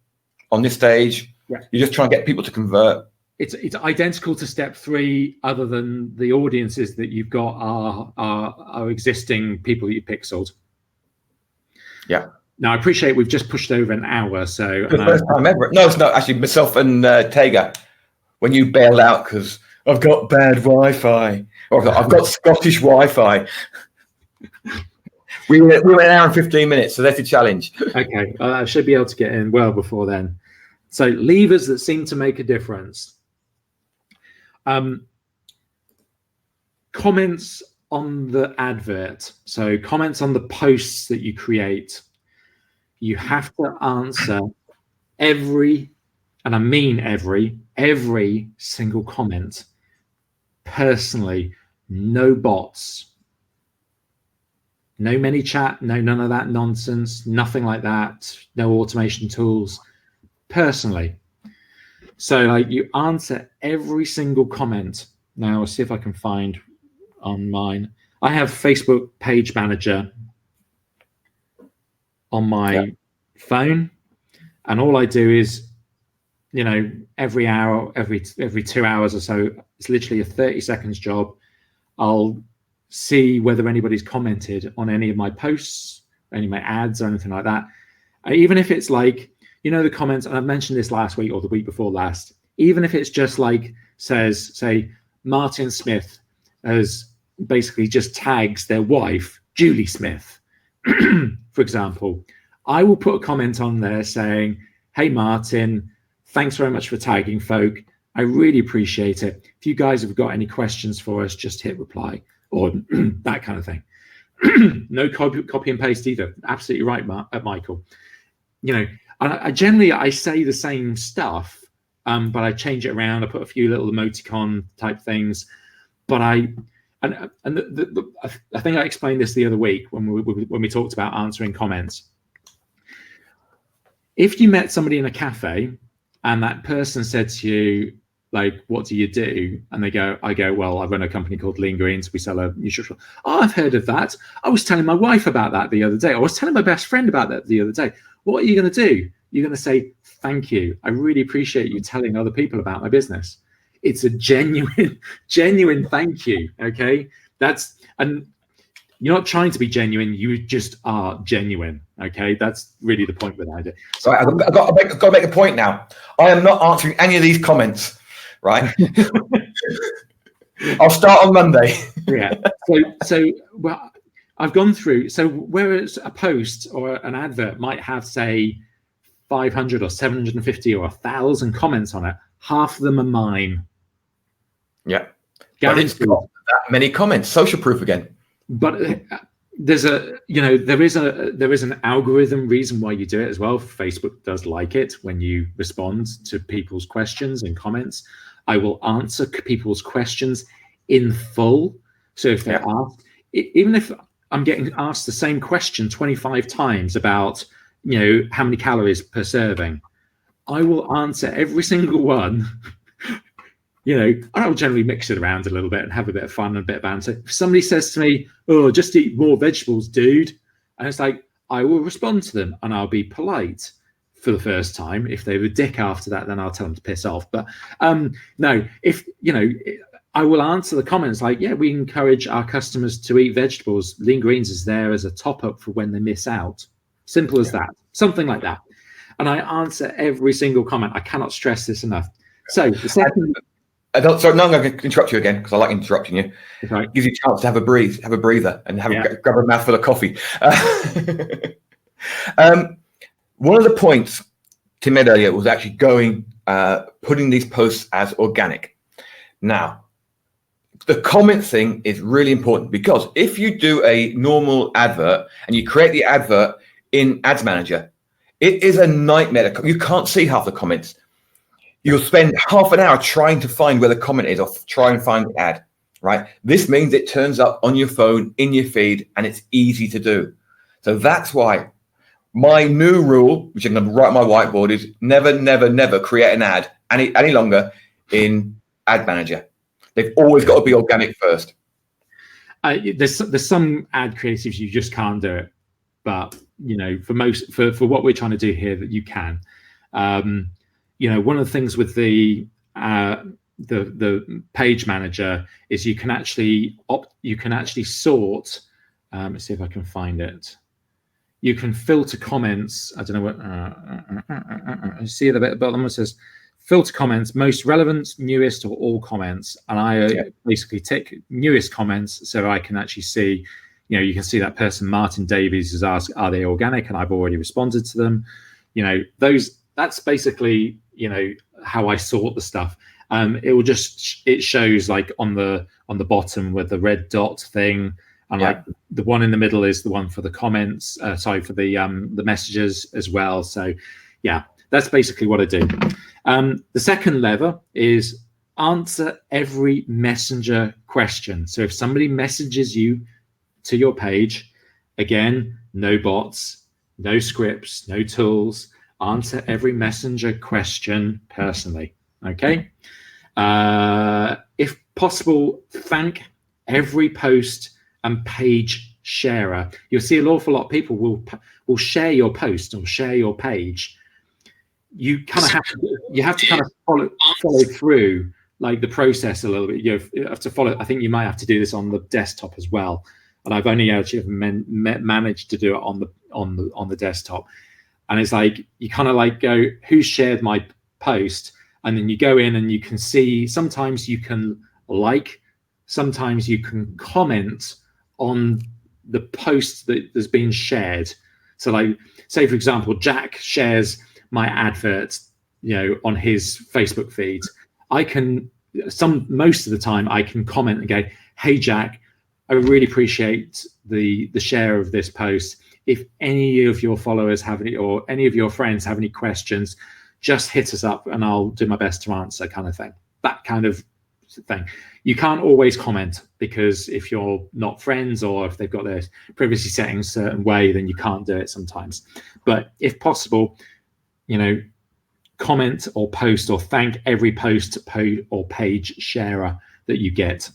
Speaker 3: on this stage. Yeah. You're just trying to get people to convert.
Speaker 2: It's identical to step 3, other than the audiences that you've got are existing people that you pixeled.
Speaker 3: Yeah.
Speaker 2: Now, I appreciate we've just pushed over an hour, so
Speaker 3: the first time ever. No, it's not actually myself and Tega. When you bailed out because I've got bad Wi-Fi, or I've got Scottish Wi-Fi. we went an hour and 15 minutes, so that's a challenge.
Speaker 2: Okay, I should be able to get in well before then. So levers that seem to make a difference. Comments on the advert. So comments on the posts that you create. You have to answer every, and I mean every single comment personally. No bots, no ManyChat, no none of that nonsense, nothing like that, no automation tools, personally. So like, you answer every single comment. Now I'll see if I can find on mine. I have Facebook Page Manager on my phone, and all I do is, you know, every hour, every 2 hours or so, it's literally a 30 seconds job. I'll see whether anybody's commented on any of my posts, any of my ads or anything like that. Even if it's like, you know, the comments, and I've mentioned this last week or the week before last, even if it's just like say Martin Smith has basically just tags their wife, Julie Smith, for example, I will put a comment on there saying, hey, Martin, thanks very much for tagging folk. I really appreciate it. If you guys have got any questions for us, just hit reply, or that kind of thing. No copy and paste either. Absolutely right, Michael. You know, I generally say the same stuff, but I change it around. I put a few little emoticon type things. But I think I explained this the other week when we talked about answering comments. If you met somebody in a cafe and that person said to you, like, what do you do? And I go, well, I run a company called Lean Greens. We sell a nutritional. Oh, I've heard of that. I was telling my wife about that the other day. I was telling my best friend about that the other day. What are you going to do? You're going to say, thank you. I really appreciate you telling other people about my business. It's a genuine thank you. Okay. And you're not trying to be genuine. You just are genuine. Okay. That's really the point behind it.
Speaker 3: So I've got to make a point now. I am not answering any of these comments, right? I'll start on Monday.
Speaker 2: Yeah. So well, I've gone through. So whereas a post or an advert might have, say, 500 or 750 or 1,000 comments on it, half of them are mine.
Speaker 3: Yeah. But it's got that many comments. Social proof again.
Speaker 2: But there's there is an algorithm reason why you do it as well. Facebook does like it when you respond to people's questions and comments. I will answer people's questions in full. So if they're asked, even if I'm getting asked the same question 25 times about, you know, how many calories per serving, I will answer every single one you know, I'll generally mix it around a little bit and have a bit of fun and a bit of banter. If somebody says to me, "Oh, just eat more vegetables, dude," and it's like, I will respond to them and I'll be polite for the first time. If they're a dick after that, then I'll tell them to piss off. But no, if, you know, I will answer the comments like, yeah, we encourage our customers to eat vegetables. Lean Greens is there as a top up for when they miss out. Simple as that, something like that. And I answer every single comment. I cannot stress this enough. So the second.
Speaker 3: Sorry, no, I'm going to interrupt you again because I like interrupting you.
Speaker 2: Okay.
Speaker 3: It gives you a chance to have a breather, and grab a mouthful of coffee. One of the points Tim made earlier was actually putting these posts as organic. Now, the comment thing is really important, because if you do a normal advert and you create the advert in Ads Manager, it is a nightmare. You can't see half the comments. You'll spend half an hour trying to find where the comment is, or try and find the ad, right? This means it turns up on your phone, in your feed, and it's easy to do. So that's why my new rule, which I'm going to write on my whiteboard, is never, never, never create an ad any longer in Ad Manager. They've always got to be organic first.
Speaker 2: There's some ad creatives you just can't do it, but you know, for what we're trying to do here, that you can. You know, one of the things with the page manager is you can actually sort. Let's see if I can find it. You can filter comments. I don't know what. I see it a bit at the bottom. It says filter comments, most relevant, newest, or all comments, and I basically tick newest comments so I can actually see. You know, you can see that person Martin Davies has asked, "Are they organic?" and I've already responded to them. You know, that's basically, you know, how I sort the stuff. It shows like on the bottom with the red dot thing, and like the one in the middle is the one for the comments. For the messages as well. So yeah, that's basically what I do. The second lever is answer every messenger question. So if somebody messages you to your page, again, no bots, no scripts, no tools. Answer every messenger question personally. Okay. If possible, thank every post and page sharer. You'll see an awful lot of people will share your post or share your page. You kind of have to kind of follow through like the process a little bit. You have to follow. I think you might have to do this on the desktop as well. And I've only actually managed to do it on the desktop. And it's like, you kind of like go, who shared my post? And then you go in and you can see, sometimes you can like, sometimes you can comment on the post that has been shared. So like, say for example, Jack shares my advert, you know, on his Facebook feed. Most of the time I can comment and go, "Hey Jack, I really appreciate the share of this post. If any of your followers have any, or any of your friends have any questions, just hit us up and I'll do my best to answer," kind of thing. That kind of thing. You can't always comment, because if you're not friends or if they've got their privacy settings a certain way, then you can't do it sometimes. But if possible, you know, comment or post or thank every post or page sharer that you get.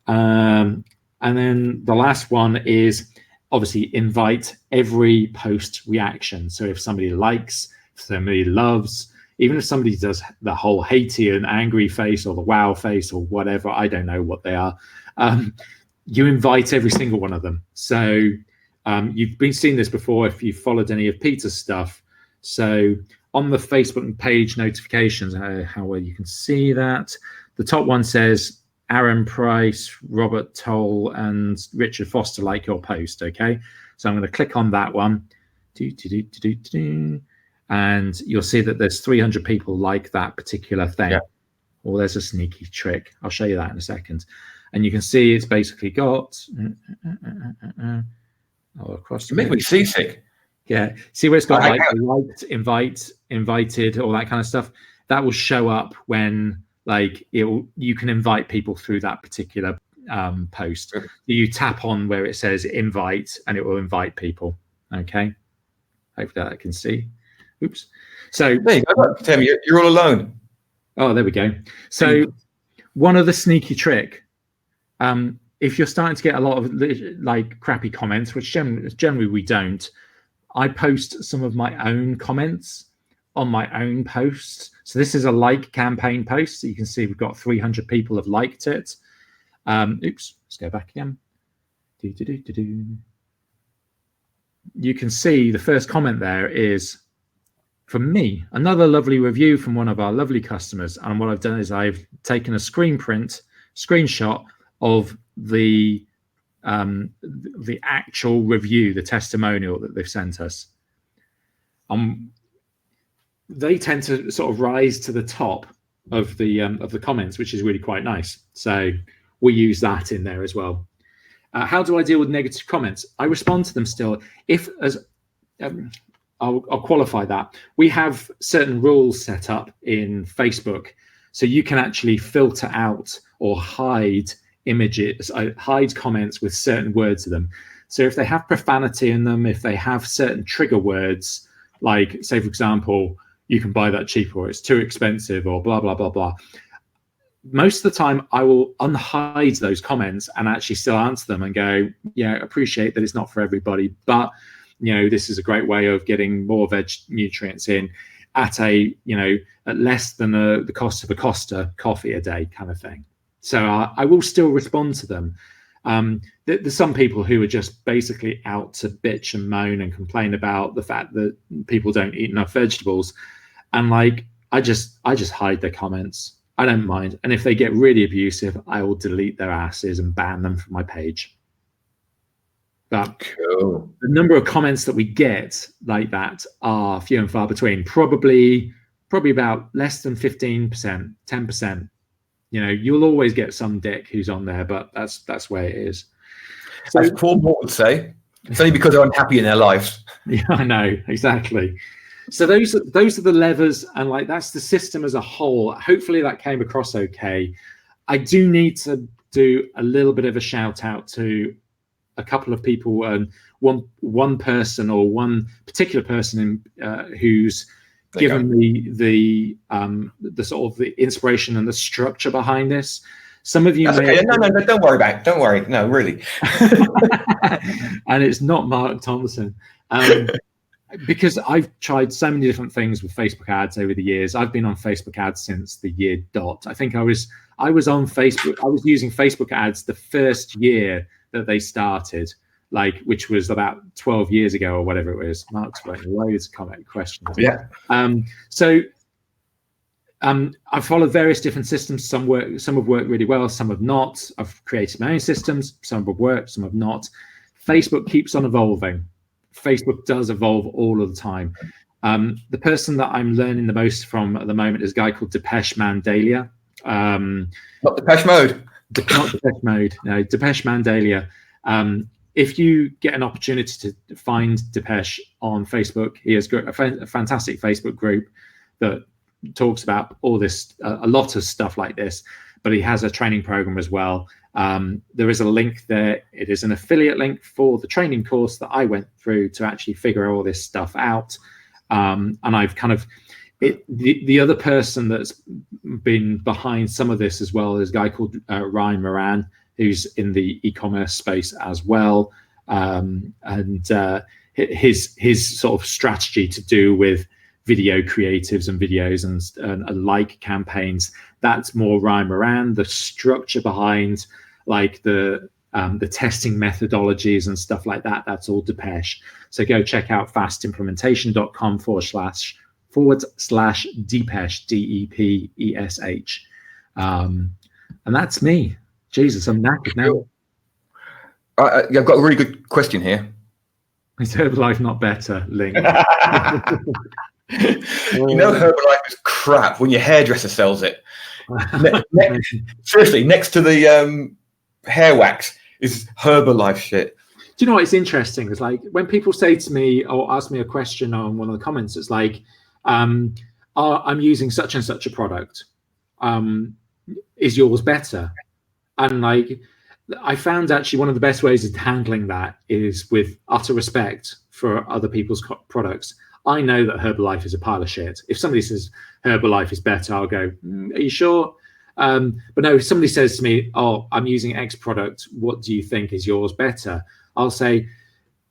Speaker 2: And then the last one is obviously invite every post reaction. So if somebody likes, if somebody loves, even if somebody does the whole hatey and angry face or the wow face or whatever, I don't know what they are, you invite every single one of them. So you've been seeing this before if you've followed any of Peter's stuff. So on the Facebook page notifications, how well you can see that, the top one says Aaron Price, Robert Toll, and Richard Foster like your post. Okay, so I'm going to click on that one, and you'll see that there's 300 people like that particular thing. Yeah. Well, there's a sneaky trick. I'll show you that in a second. And you can see it's basically got across.
Speaker 3: You make me seasick.
Speaker 2: Yeah, see where it's got like liked, invited, all that kind of stuff. That will show up when like you can invite people through that particular post. Okay. You tap on where it says invite and it will invite people. Okay, hopefully I can see. Oops. So
Speaker 3: there you go. Tim, you're all alone.
Speaker 2: Oh, there we go. So one other sneaky trick. If you're starting to get a lot of like crappy comments, which generally we don't, I post some of my own comments on my own posts. So this is a like campaign post. So you can see we've got 300 people have liked it. Oops, let's go back again. You can see the first comment there is from me, another lovely review from one of our lovely customers. And what I've done is I've taken a screenshot of the actual review, the testimonial that they've sent us. They tend to sort of rise to the top of the comments, which is really quite nice. So we use that in there as well. How do I deal with negative comments? I respond to them still. I'll qualify that. We have certain rules set up in Facebook, so you can actually filter out or hide images, hide comments with certain words in them. So if they have profanity in them, if they have certain trigger words, like say, for example, you can buy that cheaper, or it's too expensive, or blah, blah, blah, blah. Most of the time I will unhide those comments and actually still answer them and go, yeah, appreciate that it's not for everybody, but this is a great way of getting more veg nutrients in at at less than the cost of a Costa coffee a day kind of thing. So I will still respond to them. There's some people who are just basically out to bitch and moan and complain about the fact that people don't eat enough vegetables. And I just hide their comments. I don't mind. And if they get really abusive, I will delete their asses and ban them from my page. But
Speaker 3: cool. The
Speaker 2: number of comments that we get like that are few and far between. Probably about less than 15%, 10%. You'll always get some dick who's on there, but that's where it is.
Speaker 3: So, as Paul Moore would say, it's only because they're unhappy in their lives.
Speaker 2: Yeah, I know, exactly. So those are the levers, and that's the system as a whole. Hopefully that came across okay. I do need to do a little bit of a shout out to a couple of people, one person or one particular person who's given me the sort of the inspiration and the structure behind this. Some of you may
Speaker 3: no, don't worry about it. Don't worry. No, really.
Speaker 2: And it's not Mark Thompson. Because I've tried so many different things with Facebook ads over the years. I've been on Facebook ads since the year dot. I think I was on Facebook. I was using Facebook ads the first year that they started, which was about 12 years ago or whatever it was. Mark's writing loads of comment questions.
Speaker 3: Yeah.
Speaker 2: I've followed various different systems. Some have worked really well, some have not. I've created my own systems. Some have worked, some have not. Facebook keeps on evolving. Facebook does evolve all of the time. The person that I'm learning the most from at the moment is a guy called Depeche Mandalia.
Speaker 3: Not Depeche Mode.
Speaker 2: Not Depeche Mode. No, Depeche Mandalia. If you get an opportunity to find Depeche on Facebook, he has got a fantastic Facebook group that talks about all this, a lot of stuff like this, but he has a training program as well. There is a link there. It is an affiliate link for the training course that I went through to actually figure all this stuff out. And I've kind of, the other person that's been behind some of this as well is a guy called Ryan Moran, who's in the e-commerce space as well. And his sort of strategy to do with video creatives and videos and like campaigns, that's more Ryan Moran. The structure behind the testing methodologies and stuff like that, that's all Depeche. So go check out fastimplementation.com // Depesh, DEPESH. And that's me. Jesus, I'm knackered now.
Speaker 3: I've got a really good question here.
Speaker 2: Is Herbalife not better, Link?
Speaker 3: Herbalife is crap when your hairdresser sells it. Seriously, next to the hair wax is Herbalife shit.
Speaker 2: Do you know what? It's interesting. It's when people say to me or ask me a question on one of the comments, it's I'm using such and such a product. Is yours better? And I found actually one of the best ways of handling that is with utter respect for other people's products. I know that Herbalife is a pile of shit. If somebody says Herbalife is better, I'll go, are you sure? But no, if somebody says to me, oh, I'm using X product, what do you think is yours better? I'll say,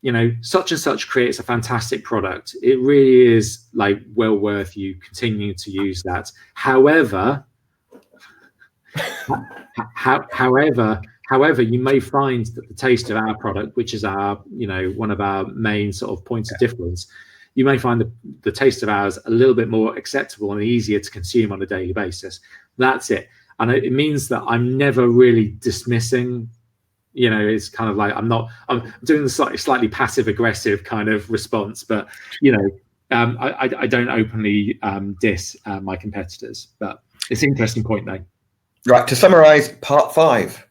Speaker 2: you know, such and such creates a fantastic product. It really is like well worth you continuing to use that. However, you may find that the taste of our product, which is our, you know, one of our main sort of points of difference, you may find the taste of ours a little bit more acceptable and easier to consume on a daily basis. That's it. And it means that I'm never really dismissing, you know, it's kind of like I'm doing the slightly passive aggressive kind of response, but, you know, I don't openly diss my competitors, but it's an interesting point though.
Speaker 3: Right, to summarize part 5,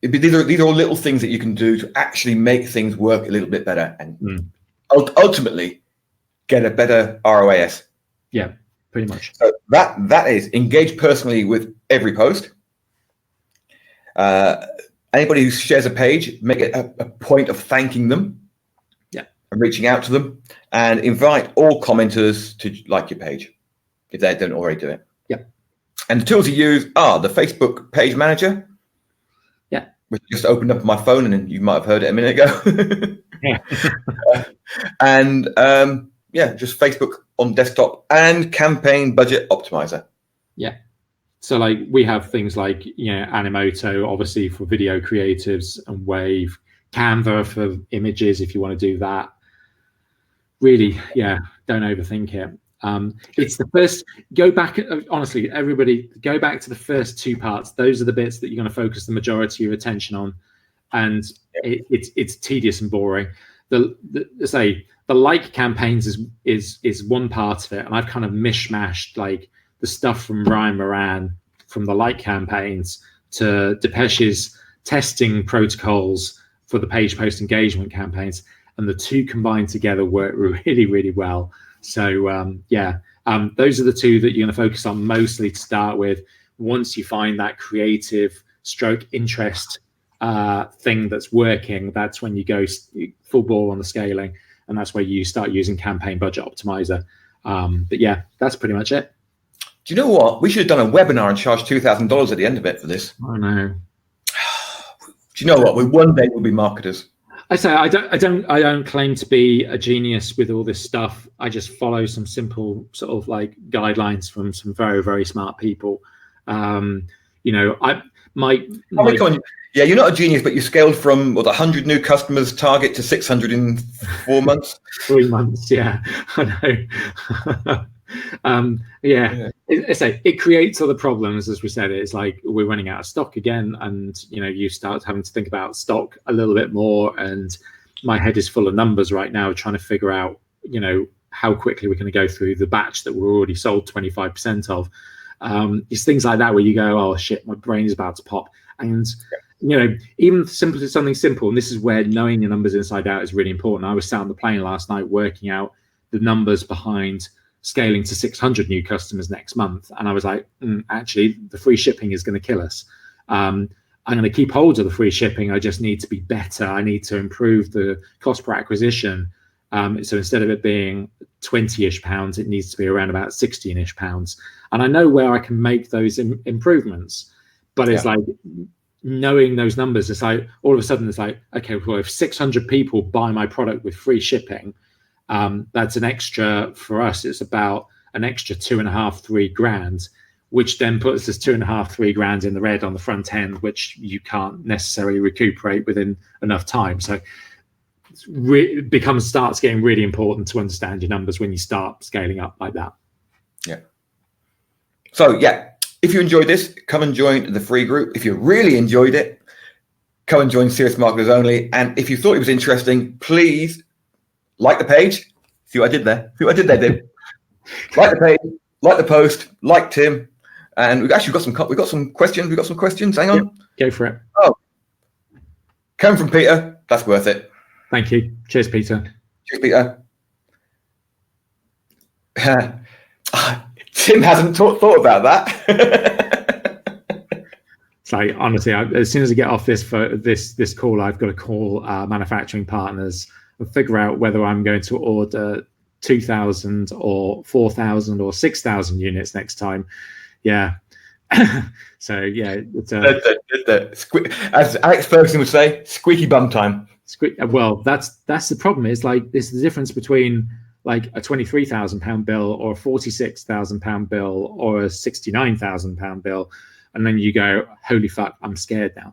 Speaker 3: these are all little things that you can do to actually make things work a little bit better and ultimately get a better ROAS.
Speaker 2: Yeah, pretty much.
Speaker 3: So that is engage personally with every post. Anybody who shares a page, make it a point of thanking them.
Speaker 2: Yeah.
Speaker 3: And reaching out to them, and invite all commenters to like your page if they don't already do it.
Speaker 2: Yeah.
Speaker 3: And the tools you use are the Facebook page manager.
Speaker 2: Yeah.
Speaker 3: Which just opened up on my phone, and you might have heard it a minute ago.
Speaker 2: Yeah.
Speaker 3: And just Facebook on desktop and campaign budget optimizer.
Speaker 2: Yeah. So like we have things like, you know, Animoto, obviously for video creatives, and Wave, Canva for images if you want to do that. Really, yeah, don't overthink it. It's the first, go back, honestly, everybody, go back to the first 2 parts. Those are the bits that you're going to focus the majority of your attention on. And it's tedious and boring. The like campaigns is one part of it. And I've kind of mishmashed like the stuff from Ryan Moran from the like campaigns to Depesh's testing protocols for the page post engagement campaigns. And the two combined together work really, really well. So those are the 2 that you're going to focus on mostly to start with. Once you find that creative stroke interest thing that's working, that's when you go full ball on the scaling, and that's where you start using campaign budget optimizer. But yeah, that's pretty much it.
Speaker 3: Do you know what? We should have done a webinar and charged $2,000 at the end of it for this.
Speaker 2: I know.
Speaker 3: Do you know what? One day we'll be marketers.
Speaker 2: I say I don't claim to be a genius with all this stuff. I just follow some simple sort of like guidelines from some very, very smart people. You know,
Speaker 3: yeah, you're not a genius, but you scaled from 100 new customers target to 600 in 4 months.
Speaker 2: 3 months, yeah, I know. It creates other problems, as we said. It's like we're running out of stock again, and you know, you start having to think about stock a little bit more. And my head is full of numbers right now, trying to figure out, you know, how quickly we're going to go through the batch that we're already sold 25% of. It's things like that where you go, oh shit, my brain is about to pop. And you know, even something simple, and this is where knowing your numbers inside out is really important. I was sat on the plane last night working out the numbers behind scaling to 600 new customers next month, and I was like, actually, the free shipping is going to kill us. I'm going to keep hold of the free shipping. I just need to be better. I need to improve the cost per acquisition. So instead of it being 20-ish pounds, it needs to be around about 16-ish pounds. And I know where I can make those improvements, but it's like knowing those numbers, it's like all of a sudden it's like, okay, well, if 600 people buy my product with free shipping, that's an extra, for us, it's about an extra 2.5-3 grand, which then puts us 2.5-3 grand in the red on the front end, which you can't necessarily recuperate within enough time. So it starts getting really important to understand your numbers when you start scaling up like that.
Speaker 3: Yeah. So yeah, if you enjoyed this, come and join the free group. If you really enjoyed it, come and join Serious Marketers Only. And if you thought it was interesting, please like the page. See what I did there? See what I did there, Tim? Like the page, like the post, like Tim. And we've actually got some questions. We've got some questions. Hang on.
Speaker 2: Go for it.
Speaker 3: Oh, coming from Peter. That's worth it.
Speaker 2: Thank you. Cheers, Peter.
Speaker 3: Cheers, Peter. Tim hasn't thought about that.
Speaker 2: It's like, honestly, as soon as I get off this call, I've got to call manufacturing partners and figure out whether I'm going to order 2,000 or 4,000 or 6,000 units next time, Yeah. So yeah, it's
Speaker 3: as Alex Ferguson would say, squeaky bum time.
Speaker 2: Well, that's the problem. Is like this is the difference between like a £23,000 bill or a £46,000 bill or a £69,000 bill, and then you go, holy fuck, I'm scared now.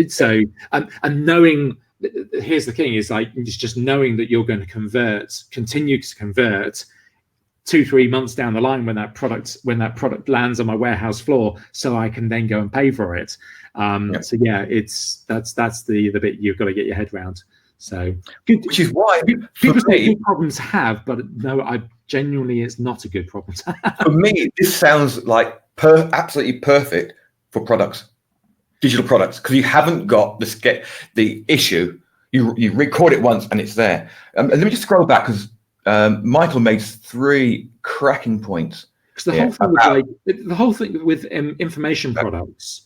Speaker 2: So and knowing, here's the thing, is like it's just knowing that you're going to continue to convert 2-3 months down the line when that product lands on my warehouse floor, so I can then go and pay for it. So yeah, that's the bit you've got to get your head around. So
Speaker 3: which is why
Speaker 2: people say good problems to have, but no, I genuinely, it's not a good problem to have.
Speaker 3: For me, this sounds like absolutely perfect for products, digital products, because you haven't got the issue. You record it once and it's there. And let me just scroll back, because Michael made 3 cracking points.
Speaker 2: Because the whole thing with information products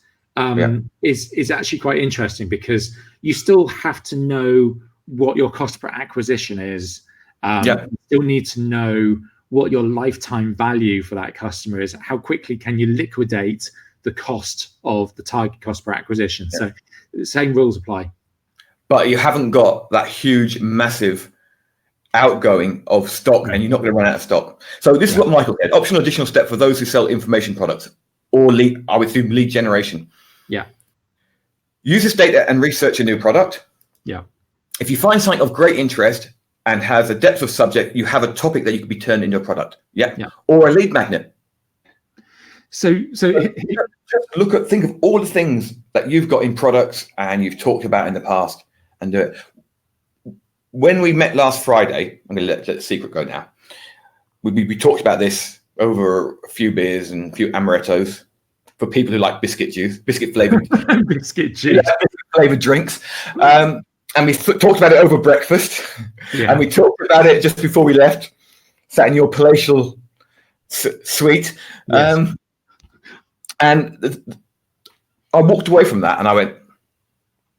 Speaker 2: is actually quite interesting, because you still have to know what your cost per acquisition is. You still need to know what your lifetime value for that customer is. How quickly can you liquidate the cost of the target cost per acquisition? So the same rules apply.
Speaker 3: But you haven't got that huge, massive outgoing of stock, and you're not going to run out of stock. So this is what Michael said: optional additional step for those who sell information products or lead, I would assume, lead generation. Yeah. Use this data and research a new product. Yeah. If you find something of great interest and has a depth of subject, you have a topic that you could be turned into a product. Yeah. Or a lead magnet. So just think of all the things that you've got in products and you've talked about in the past, and do it. When we met last Friday, I'm going to let the secret go now. We talked about this over a few beers and a few amarettos for people who like biscuit flavored flavored drinks. And we talked about it over breakfast, and we talked about it just before we left, sat in your palatial suite. Yes. And I walked away from that and I went,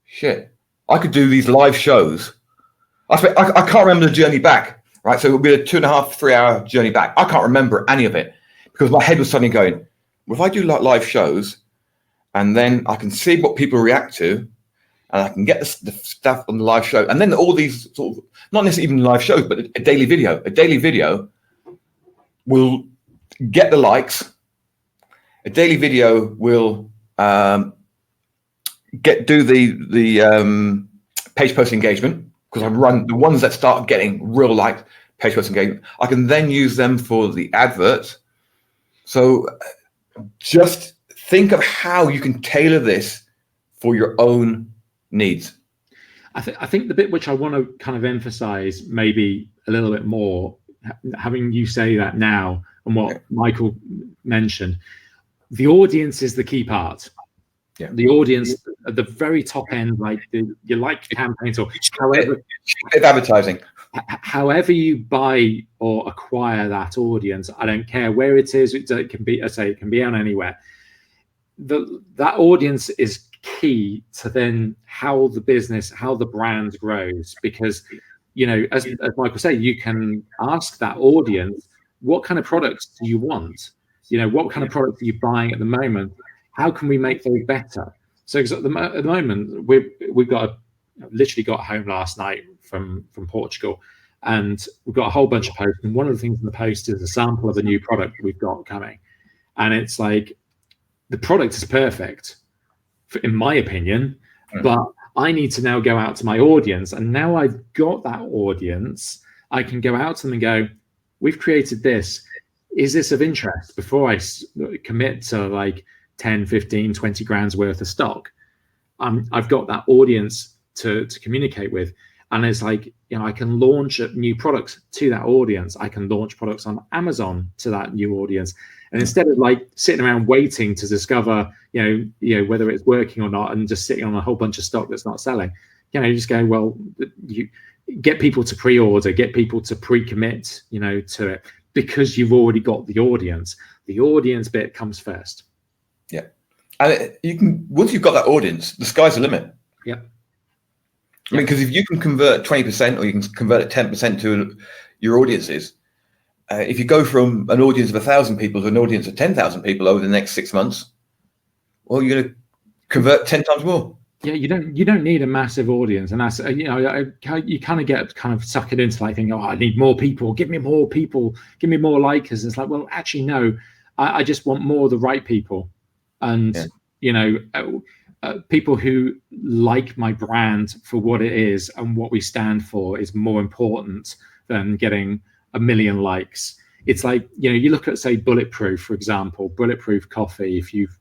Speaker 3: shit, I could do these live shows. I can't remember the journey back, right? So it'll be a 2.5-3 hour journey back. I can't remember any of it because my head was suddenly going, well, if I do live shows and then I can see what people react to, and I can get the stuff on the live show, and then all these sort of, not necessarily even live shows, but a daily video. A daily video will get the likes. A daily video will do the page post engagement, because I run the ones that start getting real like page post engagement. I can then use them for the adverts. So just think of how you can tailor this for your own needs.
Speaker 2: I think the bit which I want to kind of emphasize maybe a little bit more, having you say that now and what Michael mentioned, the audience is the key part. Yeah. The audience at the very top end, like you like campaigns or however
Speaker 3: advertising.
Speaker 2: However you buy or acquire that audience, I don't care where it is. It can be, I say, it can be on anywhere. That audience is key to then how the brand grows, because as Michael said, you can ask that audience, what kind of products do you want? What kind of products are you buying at the moment? How can we make those better? So at the moment, we've literally got home last night from Portugal, and we've got a whole bunch of posts. And one of the things in the post is a sample of a new product we've got coming, and it's like the product is perfect, in my opinion, but I need to now go out to my audience, and now I've got that audience, I can go out to them and go, we've created this. Is this of interest? Before I commit to like 10, 15, 20 grand's worth of stock, I've got that audience to communicate with. And it's like, I can launch new products to that audience. I can launch products on Amazon to that new audience. And instead of like sitting around waiting to discover, whether it's working or not, and just sitting on a whole bunch of stock that's not selling, you just go, well, you get people to pre-order, get people to pre-commit, to it, because you've already got the audience. The audience bit comes first.
Speaker 3: Yeah. And once you've got that audience, the sky's the limit.
Speaker 2: Yeah.
Speaker 3: I mean, because if you can convert 20% or you can convert 10% to your audiences, if you go from an audience of 1,000 people to an audience of 10,000 people over the next 6 months, well, you're going to convert 10 times more.
Speaker 2: Yeah, you don't need a massive audience, and that's you kind of get sucked into like thinking, oh, I need more people, give me more people, give me more likers. And it's like, well, actually, no, I just want more of the right people, and people who like my brand for what it is and what we stand for is more important than getting 1 million likes. It's like, you look at, say, Bulletproof, for example, Bulletproof Coffee. If you've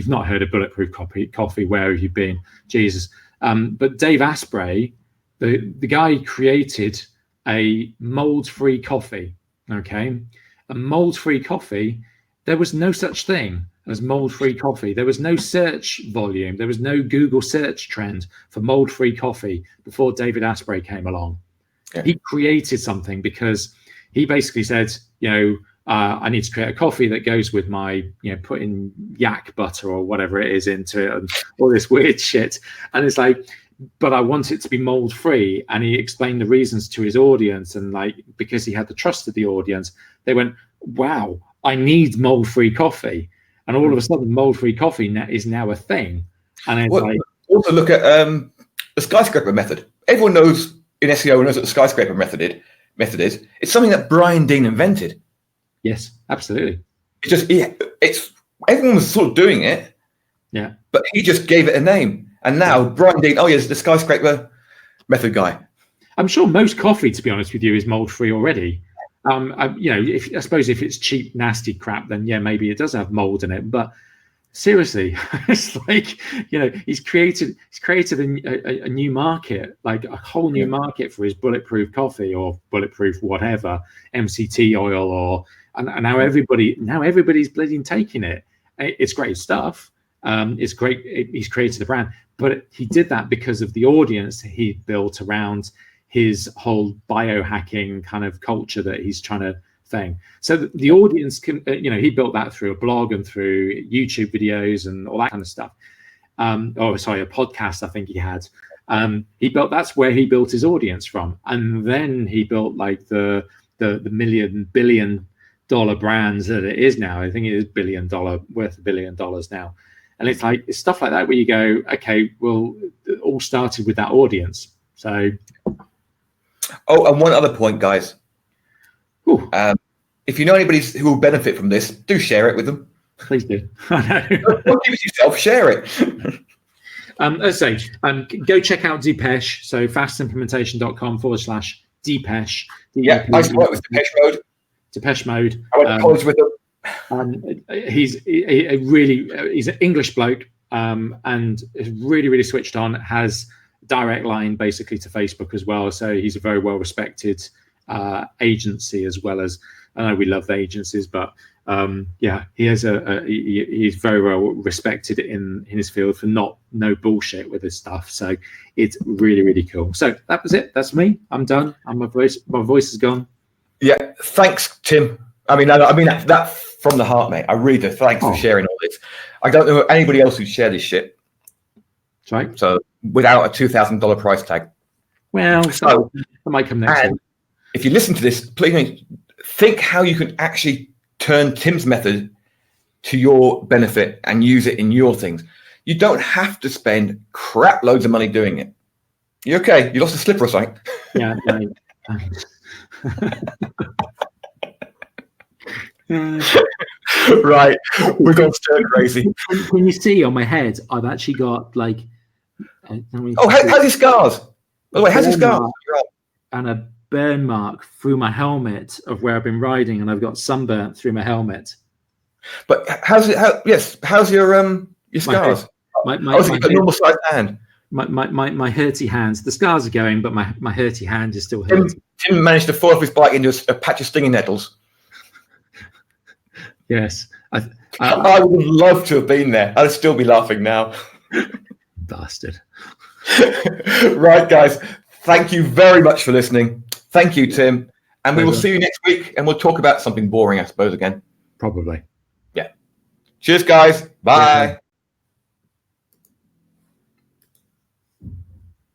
Speaker 2: not heard of Bulletproof Coffee, where have you been? Jesus. But Dave Asprey, the guy created a mold-free coffee, okay? A mold-free coffee, there was no such thing as mold-free coffee. There was no search volume. There was no Google search trend for mold-free coffee before David Asprey came along. Yeah. He created something because he basically said, I need to create a coffee that goes with my, putting yak butter or whatever it is into it and all this weird shit. And it's like, but I want it to be mold free. And he explained the reasons to his audience. And like, because he had the trust of the audience, they went, wow, I need mold free coffee. And all of a sudden, mold free coffee is now a thing. And it's
Speaker 3: also look at the skyscraper method. Everyone knows in SEO knows what the skyscraper method is. It's something that Brian Dean invented.
Speaker 2: Yes, absolutely.
Speaker 3: It's everyone was sort of doing it,
Speaker 2: yeah.
Speaker 3: But he just gave it a name, and now Brian Dean, yes, the skyscraper method guy.
Speaker 2: I'm sure most coffee, to be honest with you, is mold free already. I suppose if it's cheap, nasty crap, then yeah, maybe it does have mold in it. But seriously, it's like he's created a new market, like a whole new market for his Bulletproof coffee or Bulletproof whatever, MCT oil or. And now everybody's bleeding taking it. It's great stuff. It's great. He's created a brand, but he did that because of the audience he built around his whole biohacking kind of culture that he's trying to thing. So the audience can, he built that through a blog and through YouTube videos and all that kind of stuff. A podcast I think he had. That's where he built his audience from, and then he built like the billion dollar brands that it is now. I think it is worth $1 billion now. And it's like, it's stuff like that where you go, okay, well, it all started with that audience. So.
Speaker 3: Oh, and one other point, guys. If you know anybody who will benefit from this, do share it with them.
Speaker 2: Please do.
Speaker 3: Don't keep it yourself, share it.
Speaker 2: Let's say, go check out Depeche. So fastimplementation.com/Depeche.
Speaker 3: Yeah, I used to work with
Speaker 2: Depeche Mode.
Speaker 3: I went to college with him.
Speaker 2: He's an English bloke, and is really, really switched on. Has direct line basically to Facebook as well. So he's a very well respected agency, as well as, I know we love the agencies, but he has he's very well respected in his field for no bullshit with his stuff. So it's really, really cool. So that was it. That's me. I'm done. My voice is gone.
Speaker 3: Yeah, thanks, Tim. I mean that from the heart, mate. I really do. Thanks for sharing all this. I don't know anybody else who'd share this shit.
Speaker 2: That's right.
Speaker 3: So without a $2,000 price tag.
Speaker 2: Well, so that might come next time.
Speaker 3: If you listen to this, please think how you can actually turn Tim's method to your benefit and use it in your things. You don't have to spend crap loads of money doing it. You okay? You lost a slipper or something?
Speaker 2: Yeah.
Speaker 3: Right, we're going stir crazy.
Speaker 2: Can you see on my head? I've actually got like.
Speaker 3: How's your scars? By the way, how's your scars?
Speaker 2: And a burn mark through my helmet of where I've been riding, and I've got sunburnt through my helmet.
Speaker 3: But how's your scars?
Speaker 2: My
Speaker 3: normal sized hand.
Speaker 2: My hurty hands. The scars are going, but my hurty hand is still hurting.
Speaker 3: Tim managed to fall off his bike into a patch of stinging nettles.
Speaker 2: Yes.
Speaker 3: I would love to have been there. I'd still be laughing now.
Speaker 2: Bastard.
Speaker 3: Right, guys. Thank you very much for listening. Thank you, Tim. And we will see you next week, and we'll talk about something boring, I suppose, again.
Speaker 2: Probably.
Speaker 3: Yeah. Cheers, guys. Bye. Yeah.